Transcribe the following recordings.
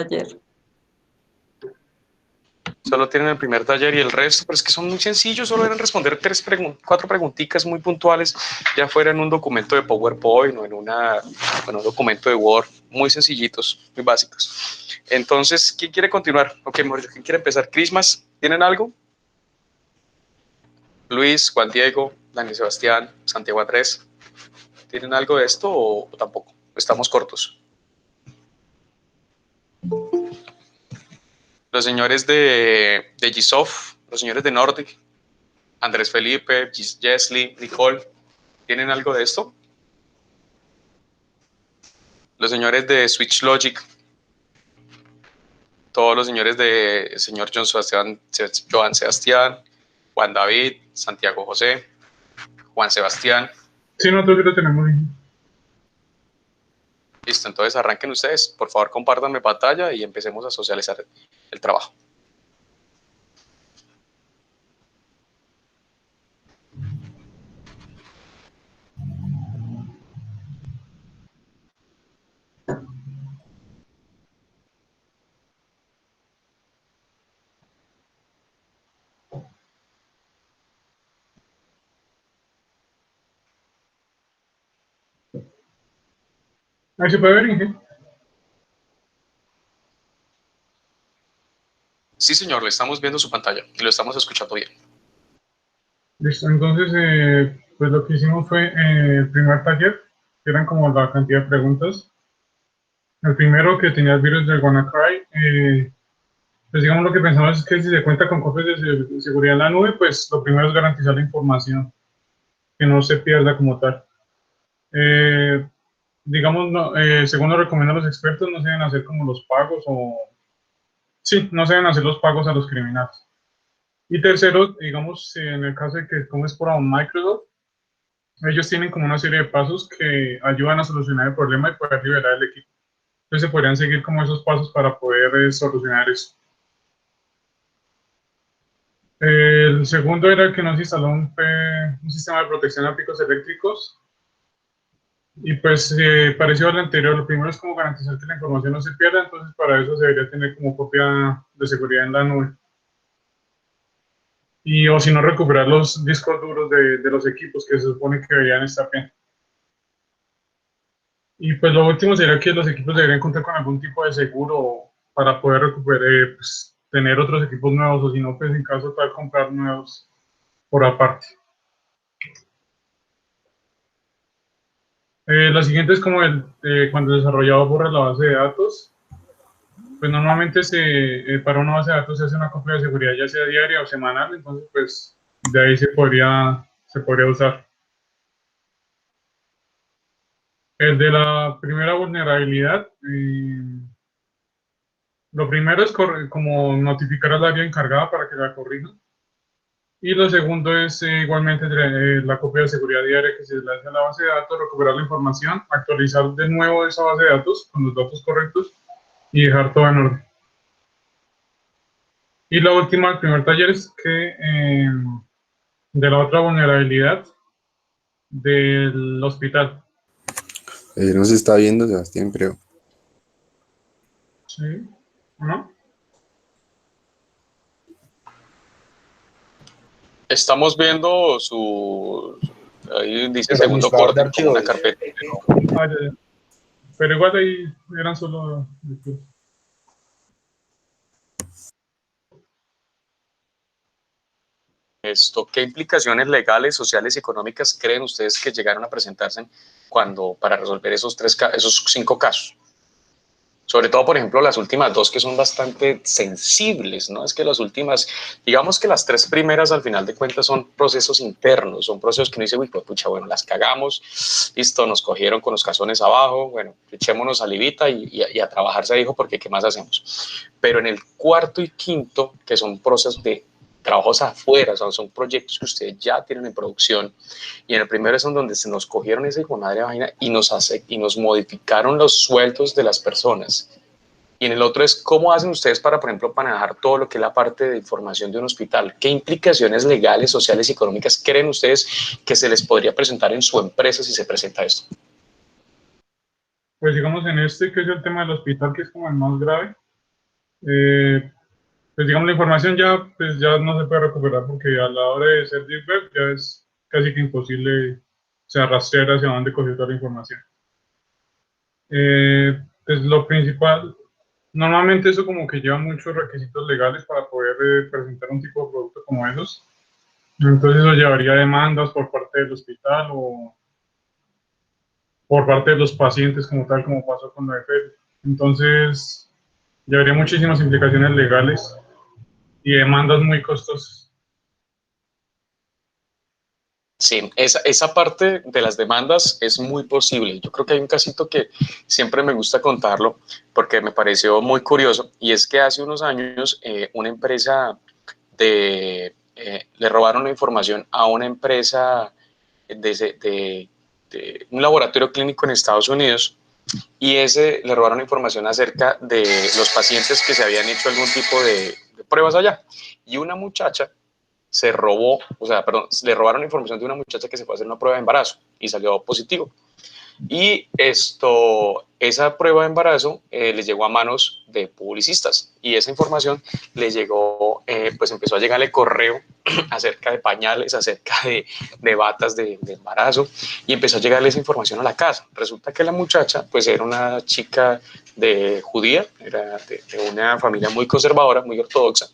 taller. Solo tienen el primer taller y el resto, pero es que son muy sencillos, solo deben responder cuatro preguntitas muy puntuales, ya fuera en un documento de PowerPoint o en un documento de Word, muy sencillitos, muy básicos. Entonces, ¿quién quiere continuar? Ok, Mauricio, ¿quién quiere empezar? ¿Crismas? ¿Tienen algo? Luis, Juan Diego, Daniel Sebastián, Santiago Andrés, ¿tienen algo de esto o tampoco? Estamos cortos. Los señores de Gisoft, los señores de Nordic, Andrés Felipe, Jesly, Nicole, ¿tienen algo de esto? Los señores de Switch Logic, todos los señores de señor Joan Sebastián, Juan David, Santiago José, Juan Sebastián. Sí, nosotros lo tenemos bien. Listo, entonces arranquen ustedes. Por favor, compártanme pantalla y empecemos a socializar el trabajo. Ahí se puede ver, Inge. Sí, señor, le estamos viendo su pantalla y lo estamos escuchando bien. Listo, entonces, pues lo que hicimos fue el primer taller, que eran como la cantidad de preguntas. El primero, que tenía el virus del WannaCry, pues digamos lo que pensamos es que si se cuenta con copias de seguridad en la nube, pues lo primero es garantizar la información, que no se pierda como tal. Digamos, no, según lo recomiendan los expertos, no se deben hacer como los pagos Sí, no se deben hacer los pagos a los criminales. Y tercero, digamos, en el caso de que como es por Microsoft, ellos tienen como una serie de pasos que ayudan a solucionar el problema y poder liberar el equipo. Entonces se podrían seguir como esos pasos para poder solucionar eso. El segundo era que nos instaló un sistema de protección de picos eléctricos. Y pues parecido al anterior, lo primero es como garantizar que la información no se pierda, entonces para eso se debería tener como copia de seguridad en la nube. Y o si no, recuperar los discos duros de los equipos que se supone que deberían estar bien. Y pues lo último sería que los equipos deberían contar con algún tipo de seguro para poder recuperar, pues, tener otros equipos nuevos, o si no, pues en caso tal, comprar nuevos por aparte. La siguiente es como cuando el desarrollador borra la base de datos. Pues normalmente para una base de datos se hace una copia de seguridad, ya sea diaria o semanal, entonces pues de ahí se podría usar. El de la primera vulnerabilidad, lo primero es como notificar al área encargada para que la corrija. Y lo segundo es igualmente la copia de seguridad diaria que se le hace a la base de datos, recuperar la información, actualizar de nuevo esa base de datos con los datos correctos y dejar todo en orden. Y la última, el primer taller, es que de la otra vulnerabilidad del hospital. No se está viendo, Sebastián, creo. Sí, ¿no? Estamos viendo ahí dice Pero segundo buscador de corte como una archivos. carpeta. Ya. Pero igual ahí eran solo... ¿Qué implicaciones legales, sociales y económicas creen ustedes que llegaron a presentarse para resolver esos 5 casos? Sobre todo, por ejemplo, las últimas 2 que son bastante sensibles, ¿no? Es que las últimas, digamos que las 3 primeras al final de cuentas son procesos internos, son procesos que uno dice, uy, pues pucha, bueno, las cagamos, listo, nos cogieron con los calzones abajo, bueno, echémonos salivita y a trabajar, se dijo, porque ¿qué más hacemos? Pero en el cuarto y quinto, que son procesos de trabajos afuera, o sea, son proyectos que ustedes ya tienen en producción, y en el primero es donde se nos cogieron esa hijo de madre vaina y nos modificaron los sueldos de las personas. Y en el otro es cómo hacen ustedes para, por ejemplo, manejar todo lo que es la parte de información de un hospital. ¿Qué implicaciones legales, sociales y económicas creen ustedes que se les podría presentar en su empresa si se presenta esto? Pues digamos en que es el tema del hospital, que es como el más grave, Pues digamos, la información ya, pues ya no se puede recuperar porque a la hora de ser Deep Web ya es casi que imposible, o sea, rastrear hacia dónde cogió toda la información. Pues lo principal, normalmente eso como que lleva muchos requisitos legales para poder presentar un tipo de producto como esos. Entonces eso llevaría demandas por parte del hospital o por parte de los pacientes como tal, como pasó con la EFE. Entonces llevaría muchísimas implicaciones legales y demandas muy costosas. Sí, esa parte de las demandas es muy posible. Yo creo que hay un casito que siempre me gusta contarlo porque me pareció muy curioso y es que hace unos años una empresa le robaron la información a una empresa de un laboratorio clínico en Estados Unidos y le robaron información acerca de los pacientes que se habían hecho algún tipo de pruebas allá. Y una muchacha se robó, o sea, perdón, le robaron información de una muchacha que se fue a hacer una prueba de embarazo y salió positivo. Y esa prueba de embarazo les llegó a manos de publicistas y esa información le llegó, pues empezó a llegarle correo acerca de pañales, acerca de batas de embarazo y empezó a llegarle esa información a la casa. Resulta que la muchacha pues era una chica de judía, era de una familia muy conservadora, muy ortodoxa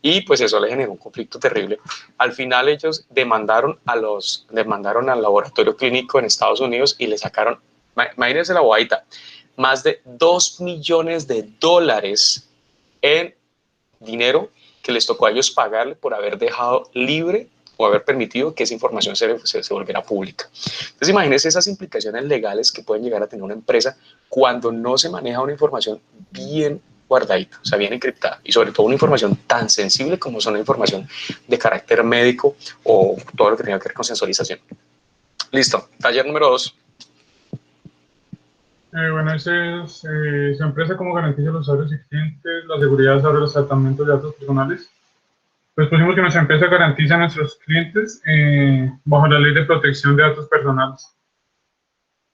y pues eso le generó un conflicto terrible. Al final ellos demandaron al laboratorio clínico en Estados Unidos y le sacaron, imagínense la bobadita, más de $2 millones en dinero que les tocó a ellos pagarle por haber dejado libre o haber permitido que esa información se volviera pública. Entonces imagínense esas implicaciones legales que pueden llegar a tener una empresa cuando no se maneja una información bien guardadita, o sea, bien encriptada, y sobre todo una información tan sensible como son la información de carácter médico o todo lo que tenga que ver con sensorización. Listo, taller número 2. Bueno, ese es, su empresa como garantiza a los usuarios y clientes la seguridad sobre los tratamientos de datos personales. Pues pusimos que nuestra empresa garantiza a nuestros clientes bajo la ley de protección de datos personales,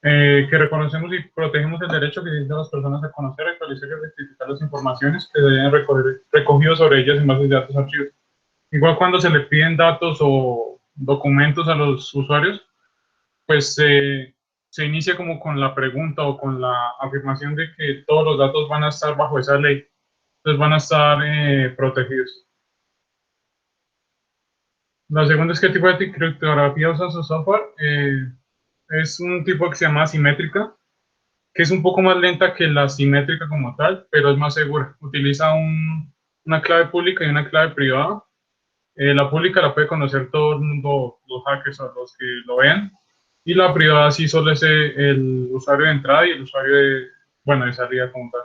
que reconocemos y protegemos el derecho que tienen las personas a conocer, actualizar y rectificar las informaciones que se hayan recogido sobre ellas en bases de datos archivos. Igual cuando se le piden datos o documentos a los usuarios, pues se inicia como con la pregunta o con la afirmación de que todos los datos van a estar bajo esa ley, entonces van a estar protegidos. La segunda es qué tipo de criptografía usa su software. Es un tipo que se llama asimétrica, que es un poco más lenta que la simétrica como tal, pero es más segura. Utiliza una clave pública y una clave privada. La pública la puede conocer todo el mundo, los hackers o los que lo vean. Y la privada sí solo es el usuario de entrada y el usuario de salida como tal.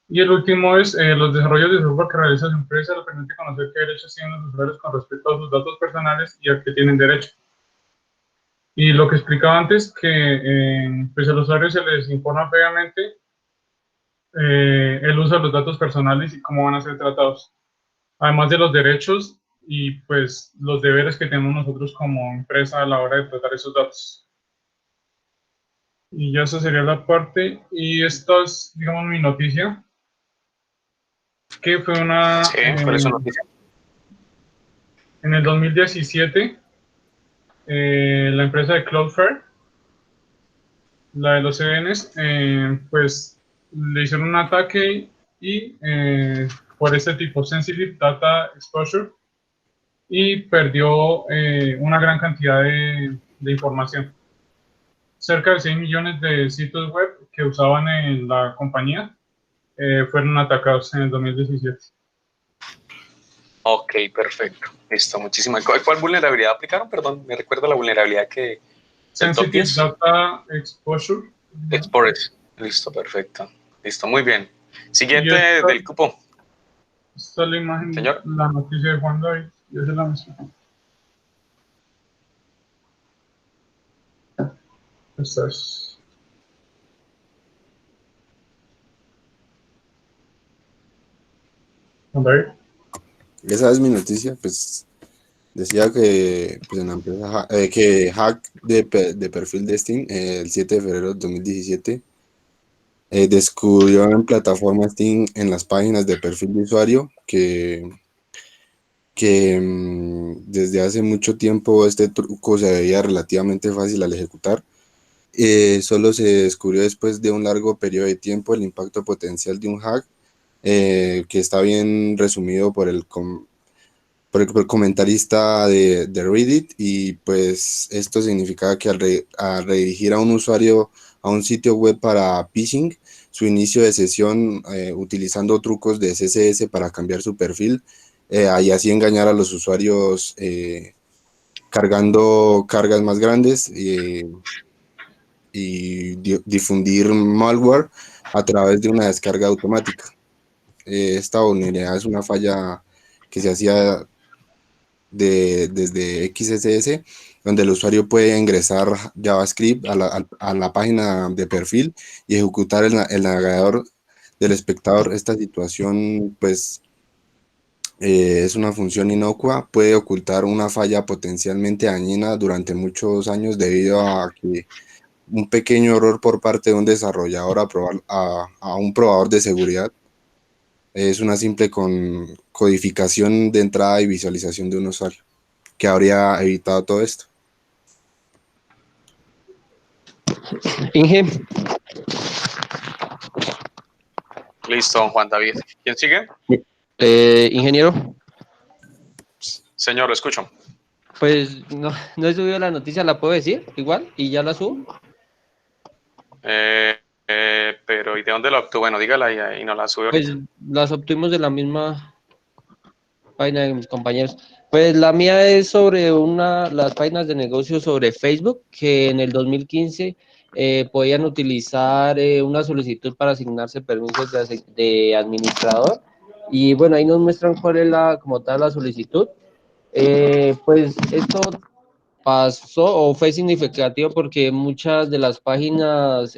Y el último es los desarrollos de software que realiza su empresa le permite conocer qué derechos tienen los usuarios con respecto a sus datos personales y a qué tienen derecho. Y lo que explicaba antes, que pues a los usuarios se les informa previamente el uso de los datos personales y cómo van a ser tratados. Además de los derechos y pues los deberes que tenemos nosotros como empresa a la hora de tratar esos datos. Y ya esa sería la parte. Y esta es, digamos, mi noticia, que fue Sí, ¿cuál es su noticia? en el 2017, la empresa de Cloudflare, la de los CDNs, pues le hicieron un ataque y por este tipo, Sensitive Data Exposure, y perdió una gran cantidad de información. Cerca de 6 millones de sitios web que usaban en la compañía fueron atacados en el 2017. Ok, perfecto. Listo, muchísimas. ¿Cuál vulnerabilidad aplicaron? Perdón, me recuerda la vulnerabilidad del top Sensitive 10. Data Exposure. Explorers. Listo, perfecto. Listo, muy bien. Y Siguiente del cupo, esta es la imagen, señor. la noticia de Juan David. Yo se la mencioné. Esta es. Juan David. Esa es mi noticia, pues decía que pues, en la empresa que hack de perfil de Steam el 7 de febrero de 2017 descubrió en plataforma Steam, en las páginas de perfil de usuario, que desde hace mucho tiempo este truco se veía relativamente fácil al ejecutar. Solo se descubrió después de un largo periodo de tiempo el impacto potencial de un hack, que está bien resumido por el comentarista de Reddit, y pues esto significaba que al redirigir a un usuario a un sitio web para phishing, su inicio de sesión, utilizando trucos de CSS para cambiar su perfil, y así engañar a los usuarios, cargando cargas más grandes, y difundir malware a través de una descarga automática. Esta vulnerabilidad es una falla que se hacía desde XSS, donde el usuario puede ingresar JavaScript a la página de perfil y ejecutar el navegador del espectador. Esta situación, pues, es una función inocua, puede ocultar una falla potencialmente dañina durante muchos años, debido a que un pequeño error por parte de un desarrollador a un probador de seguridad es una simple codificación de entrada y visualización de un usuario, que habría evitado todo esto. Inge, Listo, Juan David. ¿Quién sigue? ingeniero, Señor, lo escucho. pues no he subido la noticia, ¿la puedo decir igual? ¿Y ya la subo? Pero ¿y de dónde lo obtuvo? Bueno, dígala y no la sube Pues ahorita. las obtuvimos de la misma página de mis compañeros. Pues la mía es sobre las páginas de negocio sobre Facebook, que en el 2015 podían utilizar una solicitud para asignarse permisos de administrador. Y bueno, ahí nos muestran cuál es como tal la solicitud. Pues esto pasó o fue significativo porque muchas de las páginas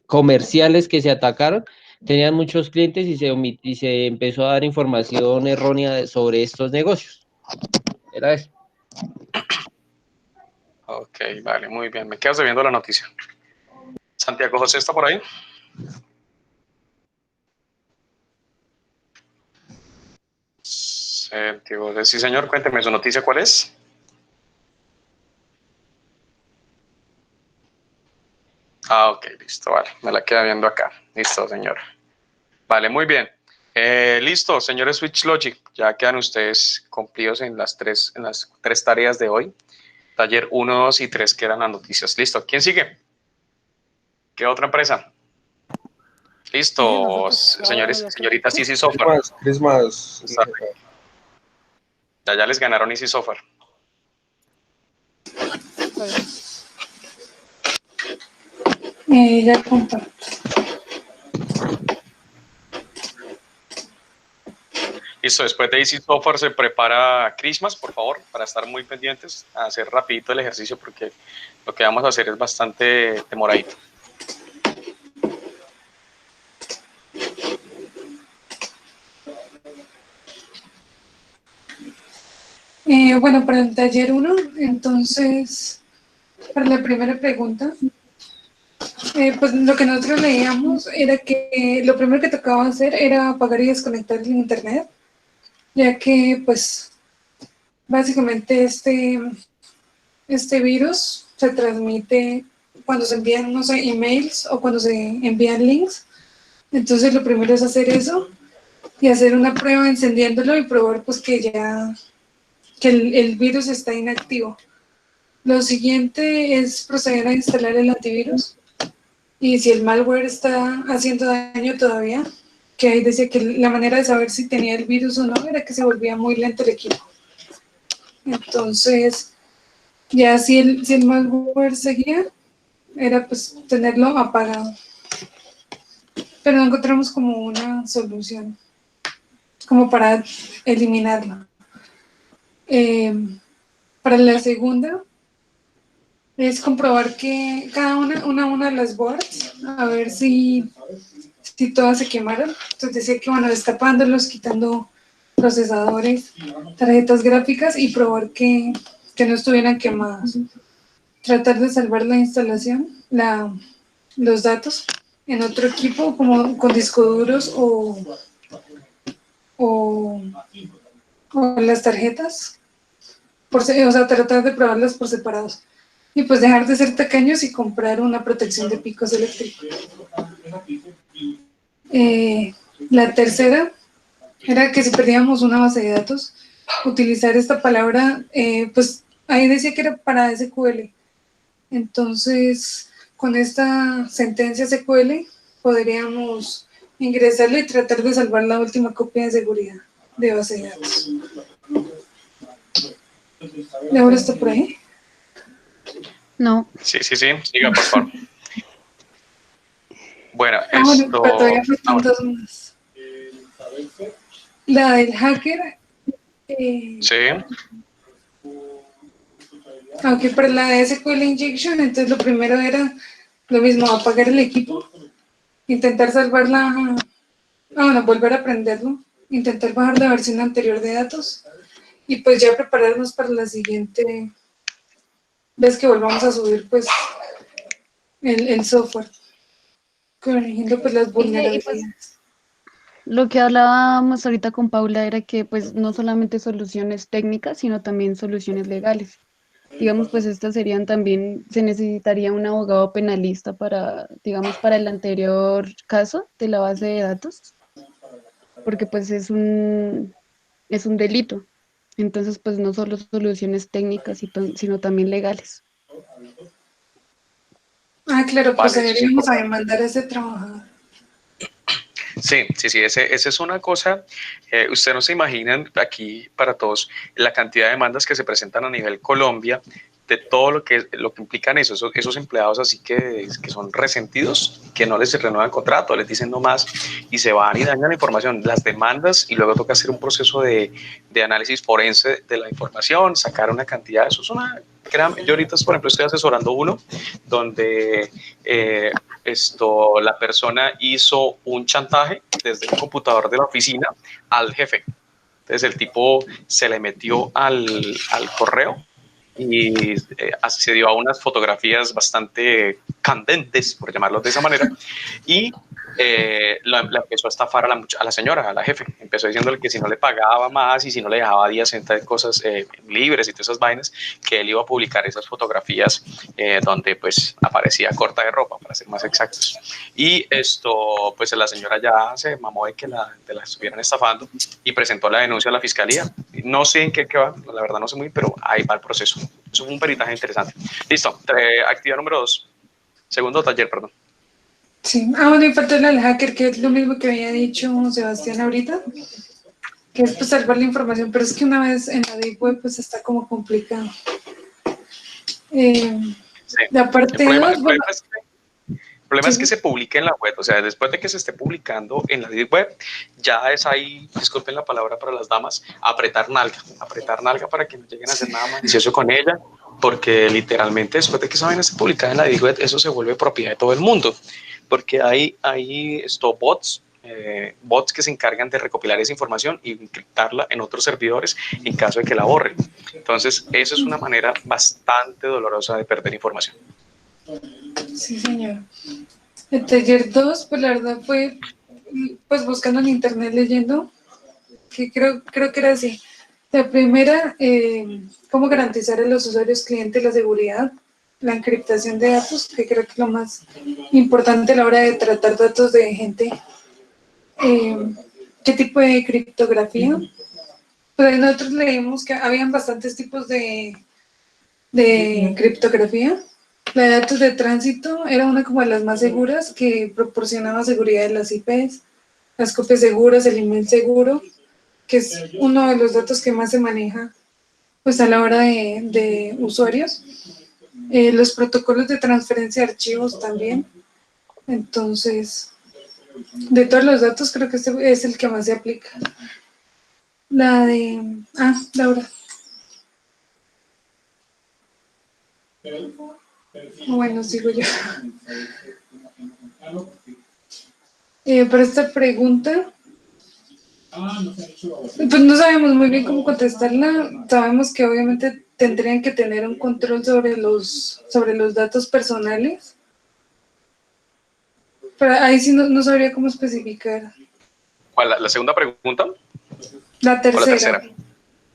comerciales que se atacaron tenían muchos clientes y se empezó a dar información errónea sobre estos negocios. Era eso. Ok, vale, muy bien. Me quedas debiendo la noticia. Santiago José está por ahí. Santiago José, sí, señor, cuénteme su noticia, ¿cuál es? Ah, ok, listo, vale. Me la queda viendo acá. Listo, señor. Vale, muy bien. Listo, señores Switch Logic. Ya quedan ustedes cumplidos en las tres tareas de hoy. Taller 1, 2 y 3, que eran las noticias. Listo. ¿Quién sigue? ¿Qué otra empresa? Listo, señores, señoritas Easy Software. Christmas. Ya les ganaron Easy Software. Ya comparto. Listo, después de Easy Software se prepara Christmas, por favor, para estar muy pendientes, a hacer rapidito el ejercicio, porque lo que vamos a hacer es bastante demoradito. Bueno, para el taller 1, entonces, para la primera pregunta, pues lo que nosotros leíamos era que lo primero que tocaba hacer era apagar y desconectar el internet, ya que pues básicamente este virus se transmite cuando se envían, no sé, emails o cuando se envían links. Entonces lo primero es hacer eso y hacer una prueba encendiéndolo y probar pues que el virus está inactivo. Lo siguiente es proceder a instalar el antivirus. Y si el malware está haciendo daño todavía, que ahí decía que la manera de saber si tenía el virus o no era que se volvía muy lento el equipo. Entonces, ya si el malware seguía, era pues tenerlo apagado. Pero no encontramos como una solución, como para eliminarlo. Para la segunda, es comprobar que cada una de las boards, a ver si todas se quemaron. Entonces decía que, bueno, destapándolos, quitando procesadores, tarjetas gráficas y probar que no estuvieran quemadas. Tratar de salvar la instalación, los datos en otro equipo, como con discos duros o las tarjetas, o sea, tratar de probarlas por separados. Y pues dejar de ser tacaños y comprar una protección de picos eléctricos. La tercera era que si perdíamos una base de datos, utilizar esta palabra, pues ahí decía que era para SQL. Entonces, con esta sentencia SQL podríamos ingresarle y tratar de salvar la última copia de seguridad de base de datos. ¿Laura está por ahí? No. Sí, siga, por favor. Bueno, Bueno, esto... pero todavía faltan dos más. La del hacker. Sí. Aunque para la de SQL Injection, entonces lo primero era lo mismo, apagar el equipo, intentar salvarla, bueno, volver a aprenderlo, intentar bajar la versión anterior de datos y pues ya prepararnos para la siguiente vez que volvamos a subir pues el software, corrigiendo pues las Y pues vulnerabilidades. lo que hablábamos ahorita con Paula era que pues no solamente soluciones técnicas, sino también soluciones legales. Digamos, pues estas serían también, se necesitaría un abogado penalista para, digamos, para el anterior caso de la base de datos, porque pues es un delito. Entonces, pues no solo soluciones técnicas, sino también legales. Ah, claro, Vale, eso es procederíamos a importante. demandar a ese trabajador. Sí, esa es una cosa. Ustedes no se imaginan aquí para todos la cantidad de demandas que se presentan a nivel Colombia de todo lo que implican esos empleados así que son resentidos, que no les renuevan contrato, les dicen no más y se van y dañan la información, las demandas y luego toca hacer un proceso de análisis forense de la información, sacar una cantidad, eso es una... Yo ahorita, por ejemplo, estoy asesorando uno donde la persona hizo un chantaje desde un computador de la oficina al jefe. Entonces el tipo se le metió al correo y accedió a unas fotografías bastante candentes, por llamarlo de esa manera, y la empezó a estafar a la señora, a la jefe. Empezó diciéndole que si no le pagaba más y si no le dejaba días en cosas libres y todas esas vainas, que él iba a publicar esas fotografías donde pues aparecía corta de ropa, para ser más exactos. Y pues la señora ya se mamó de que la estuvieran estafando y presentó la denuncia a la fiscalía. No sé en qué va, la verdad no sé muy, pero ahí va el proceso. Eso fue un peritaje interesante. Listo, actividad número 2. Segundo taller, perdón. Sí, bueno, y falta el hacker, que es lo mismo que había dicho Sebastián ahorita, que es pues salvar la información, pero es que una vez en la Deep Web pues está como complicado. Sí. La parte 2, bueno, El problema es que se publique en la web, o sea, después de que se esté publicando en la Deep Web, ya es ahí, disculpen la palabra para las damas, apretar nalga para que no lleguen a hacer nada malicioso con ella, porque literalmente después de que esa vaina esté publicada en la Deep Web, eso se vuelve propiedad de todo el mundo, porque hay bots, bots que se encargan de recopilar esa información y encriptarla en otros servidores en caso de que la borren. Entonces, eso es una manera bastante dolorosa de perder información. sí señor. El taller 2, pues la verdad fue pues buscando en internet leyendo, que creo que era así. La primera, cómo garantizar a los usuarios clientes la seguridad, la encriptación de datos, que creo que es lo más importante a la hora de tratar datos de gente. ¿Qué tipo de criptografía? Pues nosotros leímos que habían bastantes tipos de criptografía. La de datos de tránsito era una como de las más seguras, que proporcionaba seguridad de las IPs, las copias seguras, el email seguro, que es uno de los datos que más se maneja pues a la hora de usuarios. Los protocolos de transferencia de archivos también. Entonces, de todos los datos creo que este es el que más se aplica. La de... Laura. Bueno, sigo yo. Para esta pregunta, pues no sabemos muy bien cómo contestarla. Sabemos que obviamente tendrían que tener un control sobre los datos personales. Pero ahí sí no sabría cómo especificar. ¿Cuál, la segunda pregunta o La la tercera. tercera?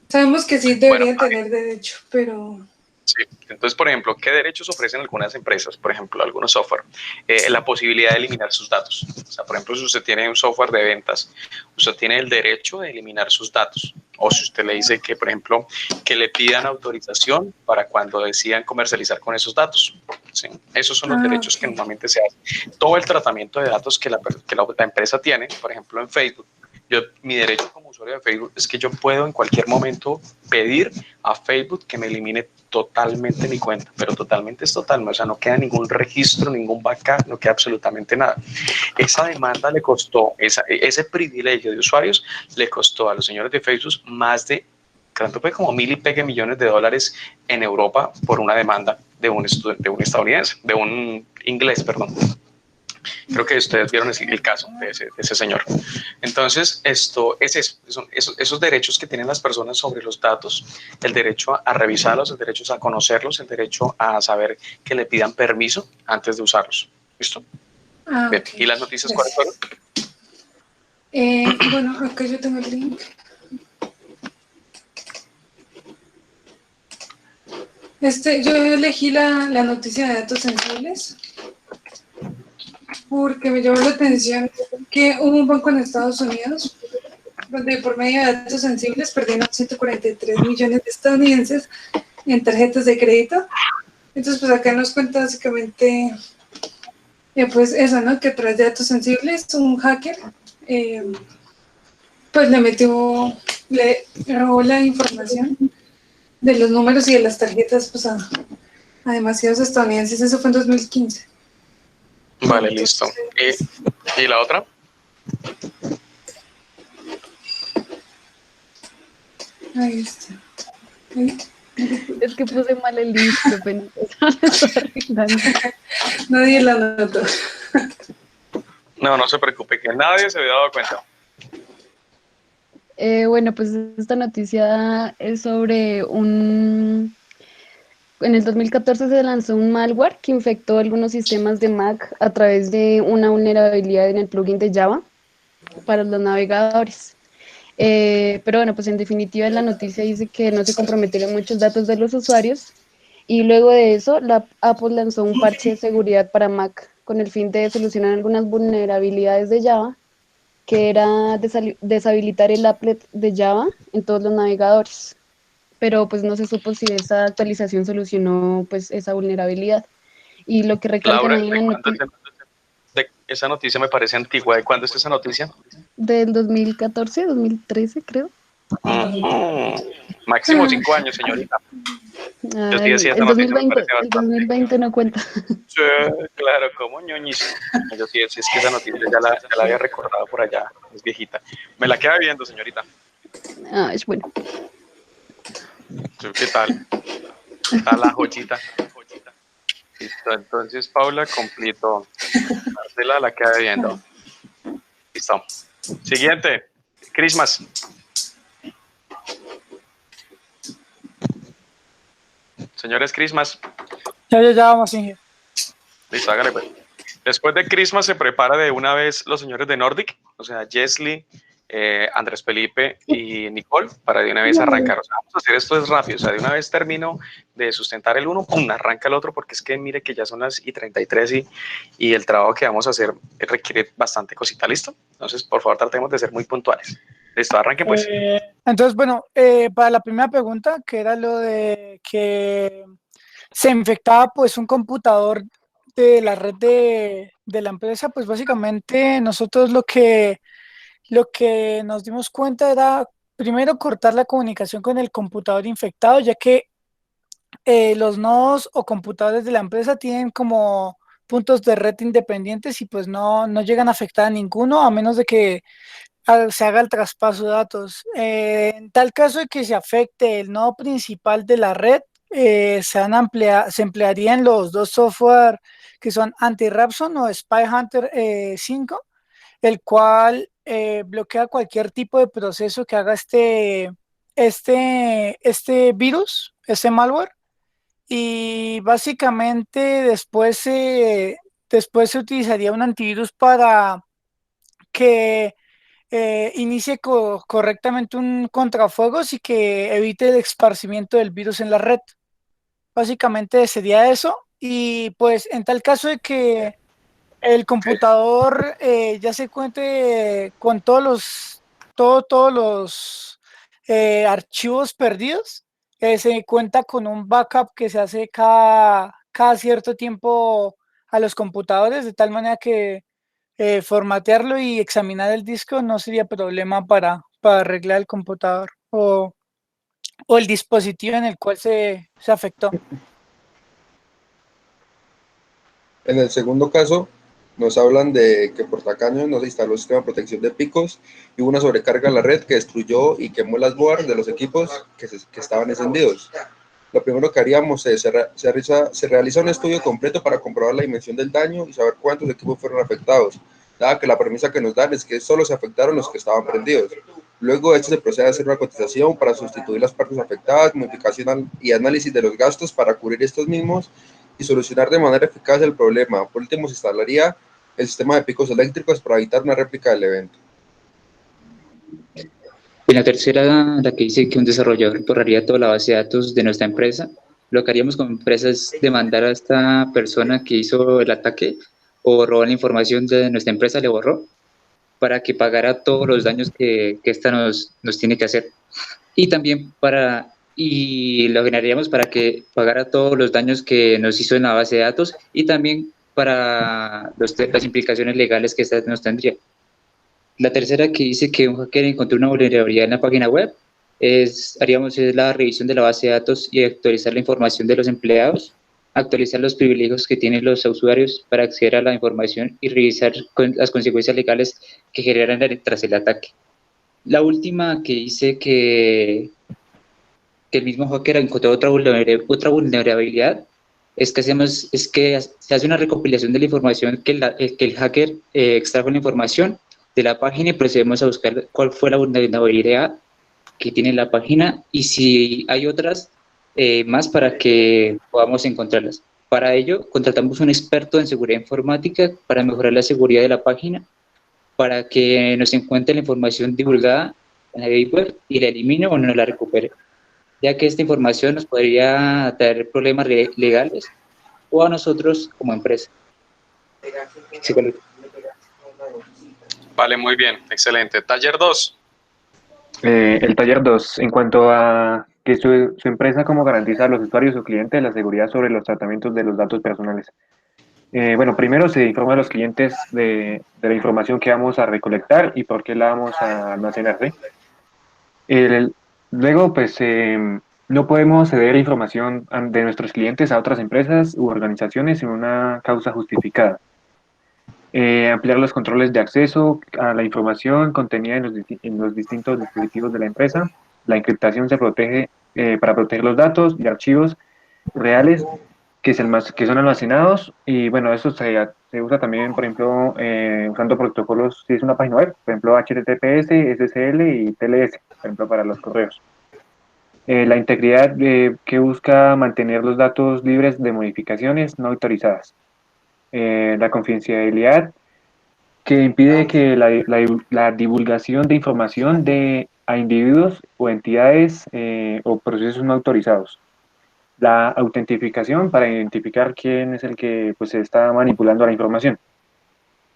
Sabemos que sí Bueno, deberían tener derecho, pero... sí. Entonces, por ejemplo, ¿qué derechos ofrecen algunas empresas? Por ejemplo, algunos software. La posibilidad de eliminar sus datos. O sea, por ejemplo, si usted tiene un software de ventas, usted tiene el derecho de eliminar sus datos. O si usted le dice que, por ejemplo, que le pidan autorización para cuando decidan comercializar con esos datos. ¿Sí? Esos son los derechos que normalmente se hacen. Todo el tratamiento de datos que la empresa tiene, por ejemplo, en Facebook. Mi derecho como usuario de Facebook es que yo puedo en cualquier momento pedir a Facebook que me elimine totalmente mi cuenta, pero totalmente es total, o sea, no queda ningún registro, ningún backup, no queda absolutamente nada. Esa demanda le costó, ese privilegio de usuarios le costó a los señores de Facebook más de, creo que fue como 1.000 y pegue millones de dólares en Europa por una demanda de un estadounidense, de un inglés, perdón. Creo que ustedes vieron el caso de ese señor. Entonces, esto es eso, esos derechos que tienen las personas sobre los datos, el derecho a revisarlos, el derecho a conocerlos, el derecho a saber que le pidan permiso antes de usarlos. ¿Listo? Bien. Okay. ¿Y las noticias cuáles fueron? Bueno, acá yo tengo el link. Yo elegí la noticia de datos sensibles porque me llamó la atención que hubo un banco en Estados Unidos donde por medio de datos sensibles perdieron 143 millones de estadounidenses en tarjetas de crédito. Entonces, pues acá nos cuenta básicamente, pues eso, ¿no? Que a través de datos sensibles, un hacker, pues le robó la información de los números y de las tarjetas, pues a demasiados estadounidenses. Eso fue en 2015. Vale, listo. ¿Y la otra? Ahí está. Ahí. Es que puse mal el link, qué pena. Nadie la notó. No se preocupe, que nadie se había dado cuenta. Bueno, pues esta noticia es sobre en el 2014 se lanzó un malware que infectó algunos sistemas de Mac a través de una vulnerabilidad en el plugin de Java para los navegadores. Pero bueno, pues en definitiva la noticia dice que no se comprometieron muchos datos de los usuarios y luego de eso Apple lanzó un parche de seguridad para Mac con el fin de solucionar algunas vulnerabilidades de Java, que era deshabilitar el applet de Java en todos los navegadores. Pero pues no se supo si esa actualización solucionó pues esa vulnerabilidad. Y lo que recalcan Laura, ahí en la noticia esa noticia me parece antigua. ¿De cuándo es esa noticia? del 2014, 2013 creo. Máximo 5 años, señorita. Yo sí decía, esa El noticia me 2020, parece el bastante. 2020 no cuenta. Sí, claro, como ñoñis. Yo sí, es que esa noticia ya la había recordado por allá, es viejita. Me la queda viendo, señorita. Es bueno. ¿Qué tal? A la joyita. Listo, entonces Paula completo. Marcela la queda viendo. Listo. Siguiente. Christmas. Señores Christmas. Ya vamos, Inge. Listo, hágale pues. Después de Christmas se prepara de una vez los señores de Nordic, o sea, Jesly, Andrés Felipe y Nicole, para de una vez arrancar. O sea, vamos a hacer esto es rápido, o sea, de una vez termino de sustentar el uno, pum, arranca el otro, porque es que mire que ya son las y 33 y el trabajo que vamos a hacer requiere bastante cosita, ¿listo? Entonces, por favor, tratemos de ser muy puntuales. Listo, arranque pues. Entonces, bueno, para la primera pregunta, que era lo de que se infectaba pues un computador de la red de la empresa, pues básicamente nosotros lo que nos dimos cuenta era primero cortar la comunicación con el computador infectado, ya que los nodos o computadores de la empresa tienen como puntos de red independientes y pues no llegan a afectar a ninguno, a menos de que se haga el traspaso de datos. En tal caso de que se afecte el nodo principal de la red, se emplearían los dos software que son Anti-Rapson o Spy Hunter 5, el cual bloquea cualquier tipo de proceso que haga este virus, este malware. Y básicamente después después se utilizaría un antivirus para que inicie correctamente un contrafuegos y que evite el esparcimiento del virus en la red. Básicamente sería eso. Y pues en tal caso de que el computador ya se cuente con todos los archivos perdidos, se cuenta con un backup que se hace cada cierto tiempo a los computadores, de tal manera que formatearlo y examinar el disco no sería problema para arreglar el computador o el dispositivo en el cual se afectó. En el segundo caso, nos hablan de que por tacaños no se instaló el sistema de protección de picos y hubo una sobrecarga en la red que destruyó y quemó las boards de los equipos que estaban encendidos. Lo primero que haríamos es se realiza un estudio completo para comprobar la dimensión del daño y saber cuántos equipos fueron afectados, dada que la premisa que nos dan es que solo se afectaron los que estaban prendidos. Luego de esto se procede a hacer una cotización para sustituir las partes afectadas, modificación y análisis de los gastos para cubrir estos mismos y solucionar de manera eficaz el problema. Por último, se instalaría el sistema de picos eléctricos para evitar una réplica del evento. En la tercera, la que dice que un desarrollador borraría toda la base de datos de nuestra empresa, lo que haríamos como empresa es demandar a esta persona que hizo el ataque o robó la información de nuestra empresa, le borró, para que pagara todos los daños que esta nos tiene que hacer. Y también lo generaríamos para que pagara todos los daños que nos hizo en la base de datos y también para las implicaciones legales que esta nos tendría. La tercera, que dice que un hacker encontró una vulnerabilidad en la página web, haríamos la revisión de la base de datos y actualizar la información de los empleados, actualizar los privilegios que tienen los usuarios para acceder a la información y revisar las consecuencias legales que generan tras el ataque. La última, que dice que el mismo hacker encontró otra vulnerabilidad, es que se hace una recopilación de la información que el hacker extrajo la información de la página y procedemos a buscar cuál fue la vulnerabilidad que tiene la página y si hay otras más para que podamos encontrarlas. Para ello, contratamos un experto en seguridad informática para mejorar la seguridad de la página, para que nos encuentre la información divulgada en la Deep Web y la elimine o no la recupere, ya que esta información nos podría traer problemas legales o a nosotros como empresa. Sí, Vale, muy bien, excelente. Taller 2. El taller 2, en cuanto a que su empresa cómo garantiza a los usuarios o clientes la seguridad sobre los tratamientos de los datos personales. Bueno, primero se informa a los clientes de la información que vamos a recolectar y por qué la vamos a almacenar, ¿sí? Luego, pues, no podemos ceder información de nuestros clientes a otras empresas u organizaciones sin una causa justificada. Ampliar los controles de acceso a la información contenida en los distintos dispositivos de la empresa. La encriptación se protege para proteger los datos y archivos reales que son almacenados, y bueno, eso se usa también, por ejemplo, usando protocolos, si es una página web, por ejemplo, HTTPS, SSL y TLS, por ejemplo, para los correos. La integridad que busca mantener los datos libres de modificaciones no autorizadas. La confidencialidad que impide que la divulgación de información a individuos o entidades o procesos no autorizados. La autentificación para identificar quién es el que pues está manipulando la información.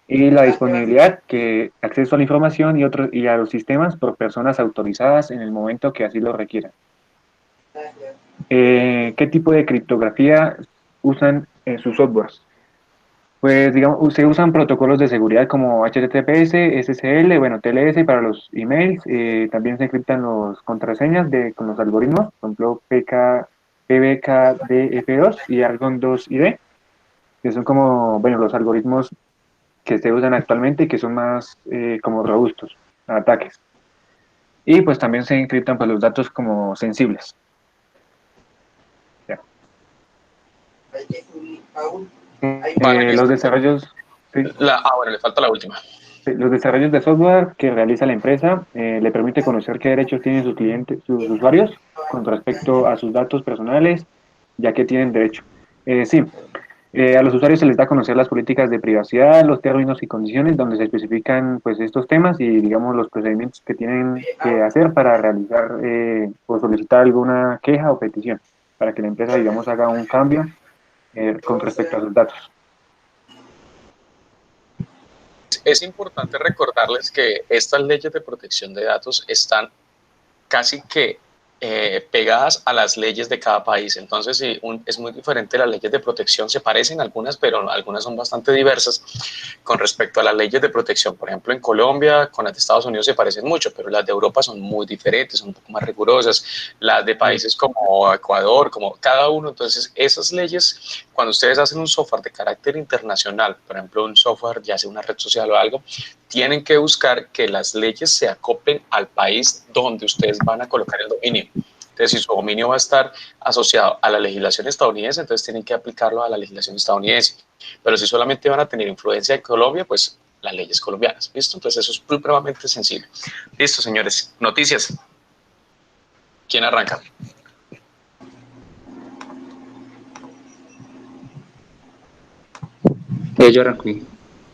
Y la disponibilidad, que acceso a la información y a los sistemas por personas autorizadas en el momento que así lo requieran. ¿Qué tipo de criptografía usan en sus softwares? Pues digamos, se usan protocolos de seguridad como HTTPS, SSL, bueno, TLS para los emails, también se encriptan las contraseñas con los algoritmos, por ejemplo, PBKDF2 y Argon 2ID, que son como, bueno, los algoritmos que se usan actualmente y que son más como robustos a ataques. Y pues también se encriptan pues, los datos como sensibles. Ya. Vale, Los desarrollos... Sí. Bueno, le falta la última. Los desarrollos de software que realiza la empresa le permite conocer qué derechos tienen sus clientes, sus usuarios con respecto a sus datos personales, ya que tienen derecho. Sí, A los usuarios se les da a conocer las políticas de privacidad, los términos y condiciones donde se especifican pues estos temas y digamos los procedimientos que tienen que hacer para realizar o solicitar alguna queja o petición para que la empresa digamos haga un cambio con respecto a sus datos. Es importante recordarles que estas leyes de protección de datos están casi que pegadas a las leyes de cada país. Entonces, sí, es muy diferente. Las leyes de protección se parecen algunas, pero algunas son bastante diversas con respecto a las leyes de protección. Por ejemplo, en Colombia con las de Estados Unidos se parecen mucho, pero las de Europa son muy diferentes, son un poco más rigurosas. Las de países como Ecuador, como cada uno. Entonces, esas leyes, cuando ustedes hacen un software de carácter internacional, por ejemplo, un software, ya sea una red social o algo, tienen que buscar que las leyes se acoplen al país donde ustedes van a colocar el dominio. Entonces, si su dominio va a estar asociado a la legislación estadounidense, entonces tienen que aplicarlo a la legislación estadounidense. Pero si solamente van a tener influencia de Colombia, pues las leyes colombianas. ¿Listo? Entonces, eso es supremamente sencillo. Listo, señores. Noticias. ¿Quién arranca? Yo arranco.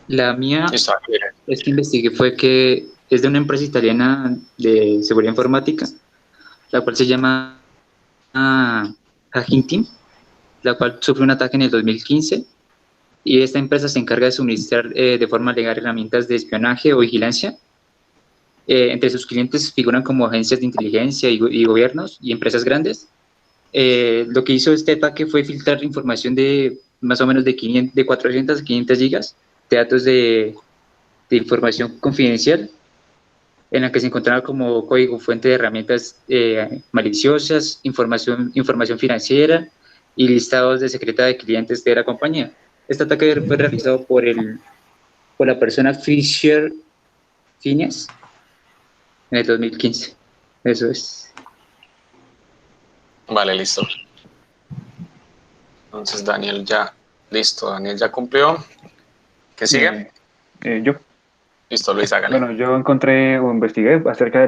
La mía Está bien. es que investigué fue que es de una empresa italiana de seguridad informática, la cual se llama Hacking Team, la cual sufrió un ataque en el 2015 y esta empresa se encarga de suministrar de forma legal herramientas de espionaje o vigilancia. Entre sus clientes figuran como agencias de inteligencia y gobiernos y empresas grandes. Lo que hizo este ataque fue filtrar información de más o menos de 400 a 500 gigas de datos de información confidencial, en la que se encontraba como código fuente de herramientas maliciosas, información financiera y listados de secreta de clientes de la compañía. Este ataque fue realizado por la persona Fisher Phineas en el 2015. Eso es. Vale, listo. Entonces, Daniel ya, listo, Daniel ya cumplió. ¿Qué sigue? Yo. Listo, Luis, hágale. Bueno, yo encontré o investigué acerca de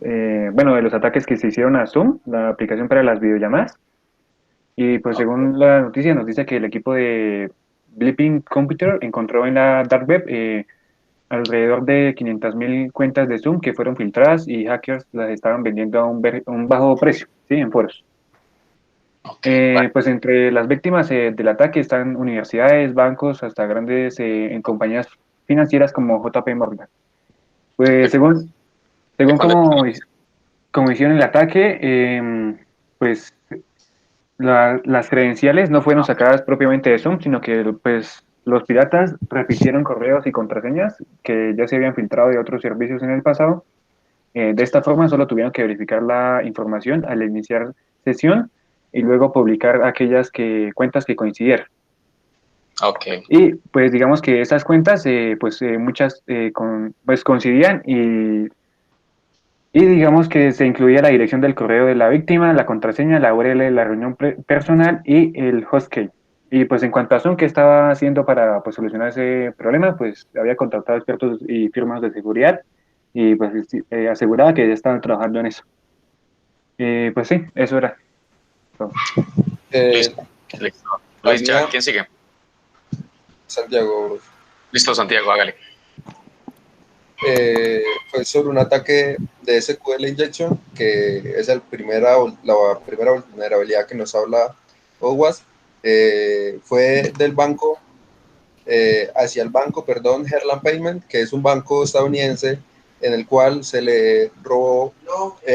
de los ataques que se hicieron a Zoom, la aplicación para las videollamadas. Y pues según la noticia nos dice que el equipo de Blipping Computer encontró en la Dark Web alrededor de 500.000 cuentas de Zoom que fueron filtradas y hackers las estaban vendiendo a un bajo precio, ¿sí? En foros. Vale. Pues entre las víctimas del ataque están universidades, bancos, hasta grandes en compañías financieras como JP Morgan. Pues según como hicieron el ataque, pues las credenciales no fueron sacadas propiamente de Zoom, sino que pues los piratas repitieron correos y contraseñas que ya se habían filtrado de otros servicios en el pasado. De esta forma solo tuvieron que verificar la información al iniciar sesión y luego publicar aquellas cuentas que coincidieran. Okay. Y pues digamos que esas cuentas, muchas pues coincidían y digamos que se incluía la dirección del correo de la víctima, la contraseña, la URL de la reunión personal y el hostkey. Y pues en cuanto a Zoom, ¿qué estaba haciendo para pues, solucionar ese problema? Pues había contratado expertos y firmas de seguridad y pues aseguraba que ya estaban trabajando en eso. Pues sí, eso era. Listo. Luis, ya, ¿quién sigue? Santiago. Listo, Santiago, hágale. Fue sobre un ataque de SQL Injection, que es la primera vulnerabilidad que nos habla OWASP. Fue del banco, hacia el banco, Herland Payment, que es un banco estadounidense en el cual se le robó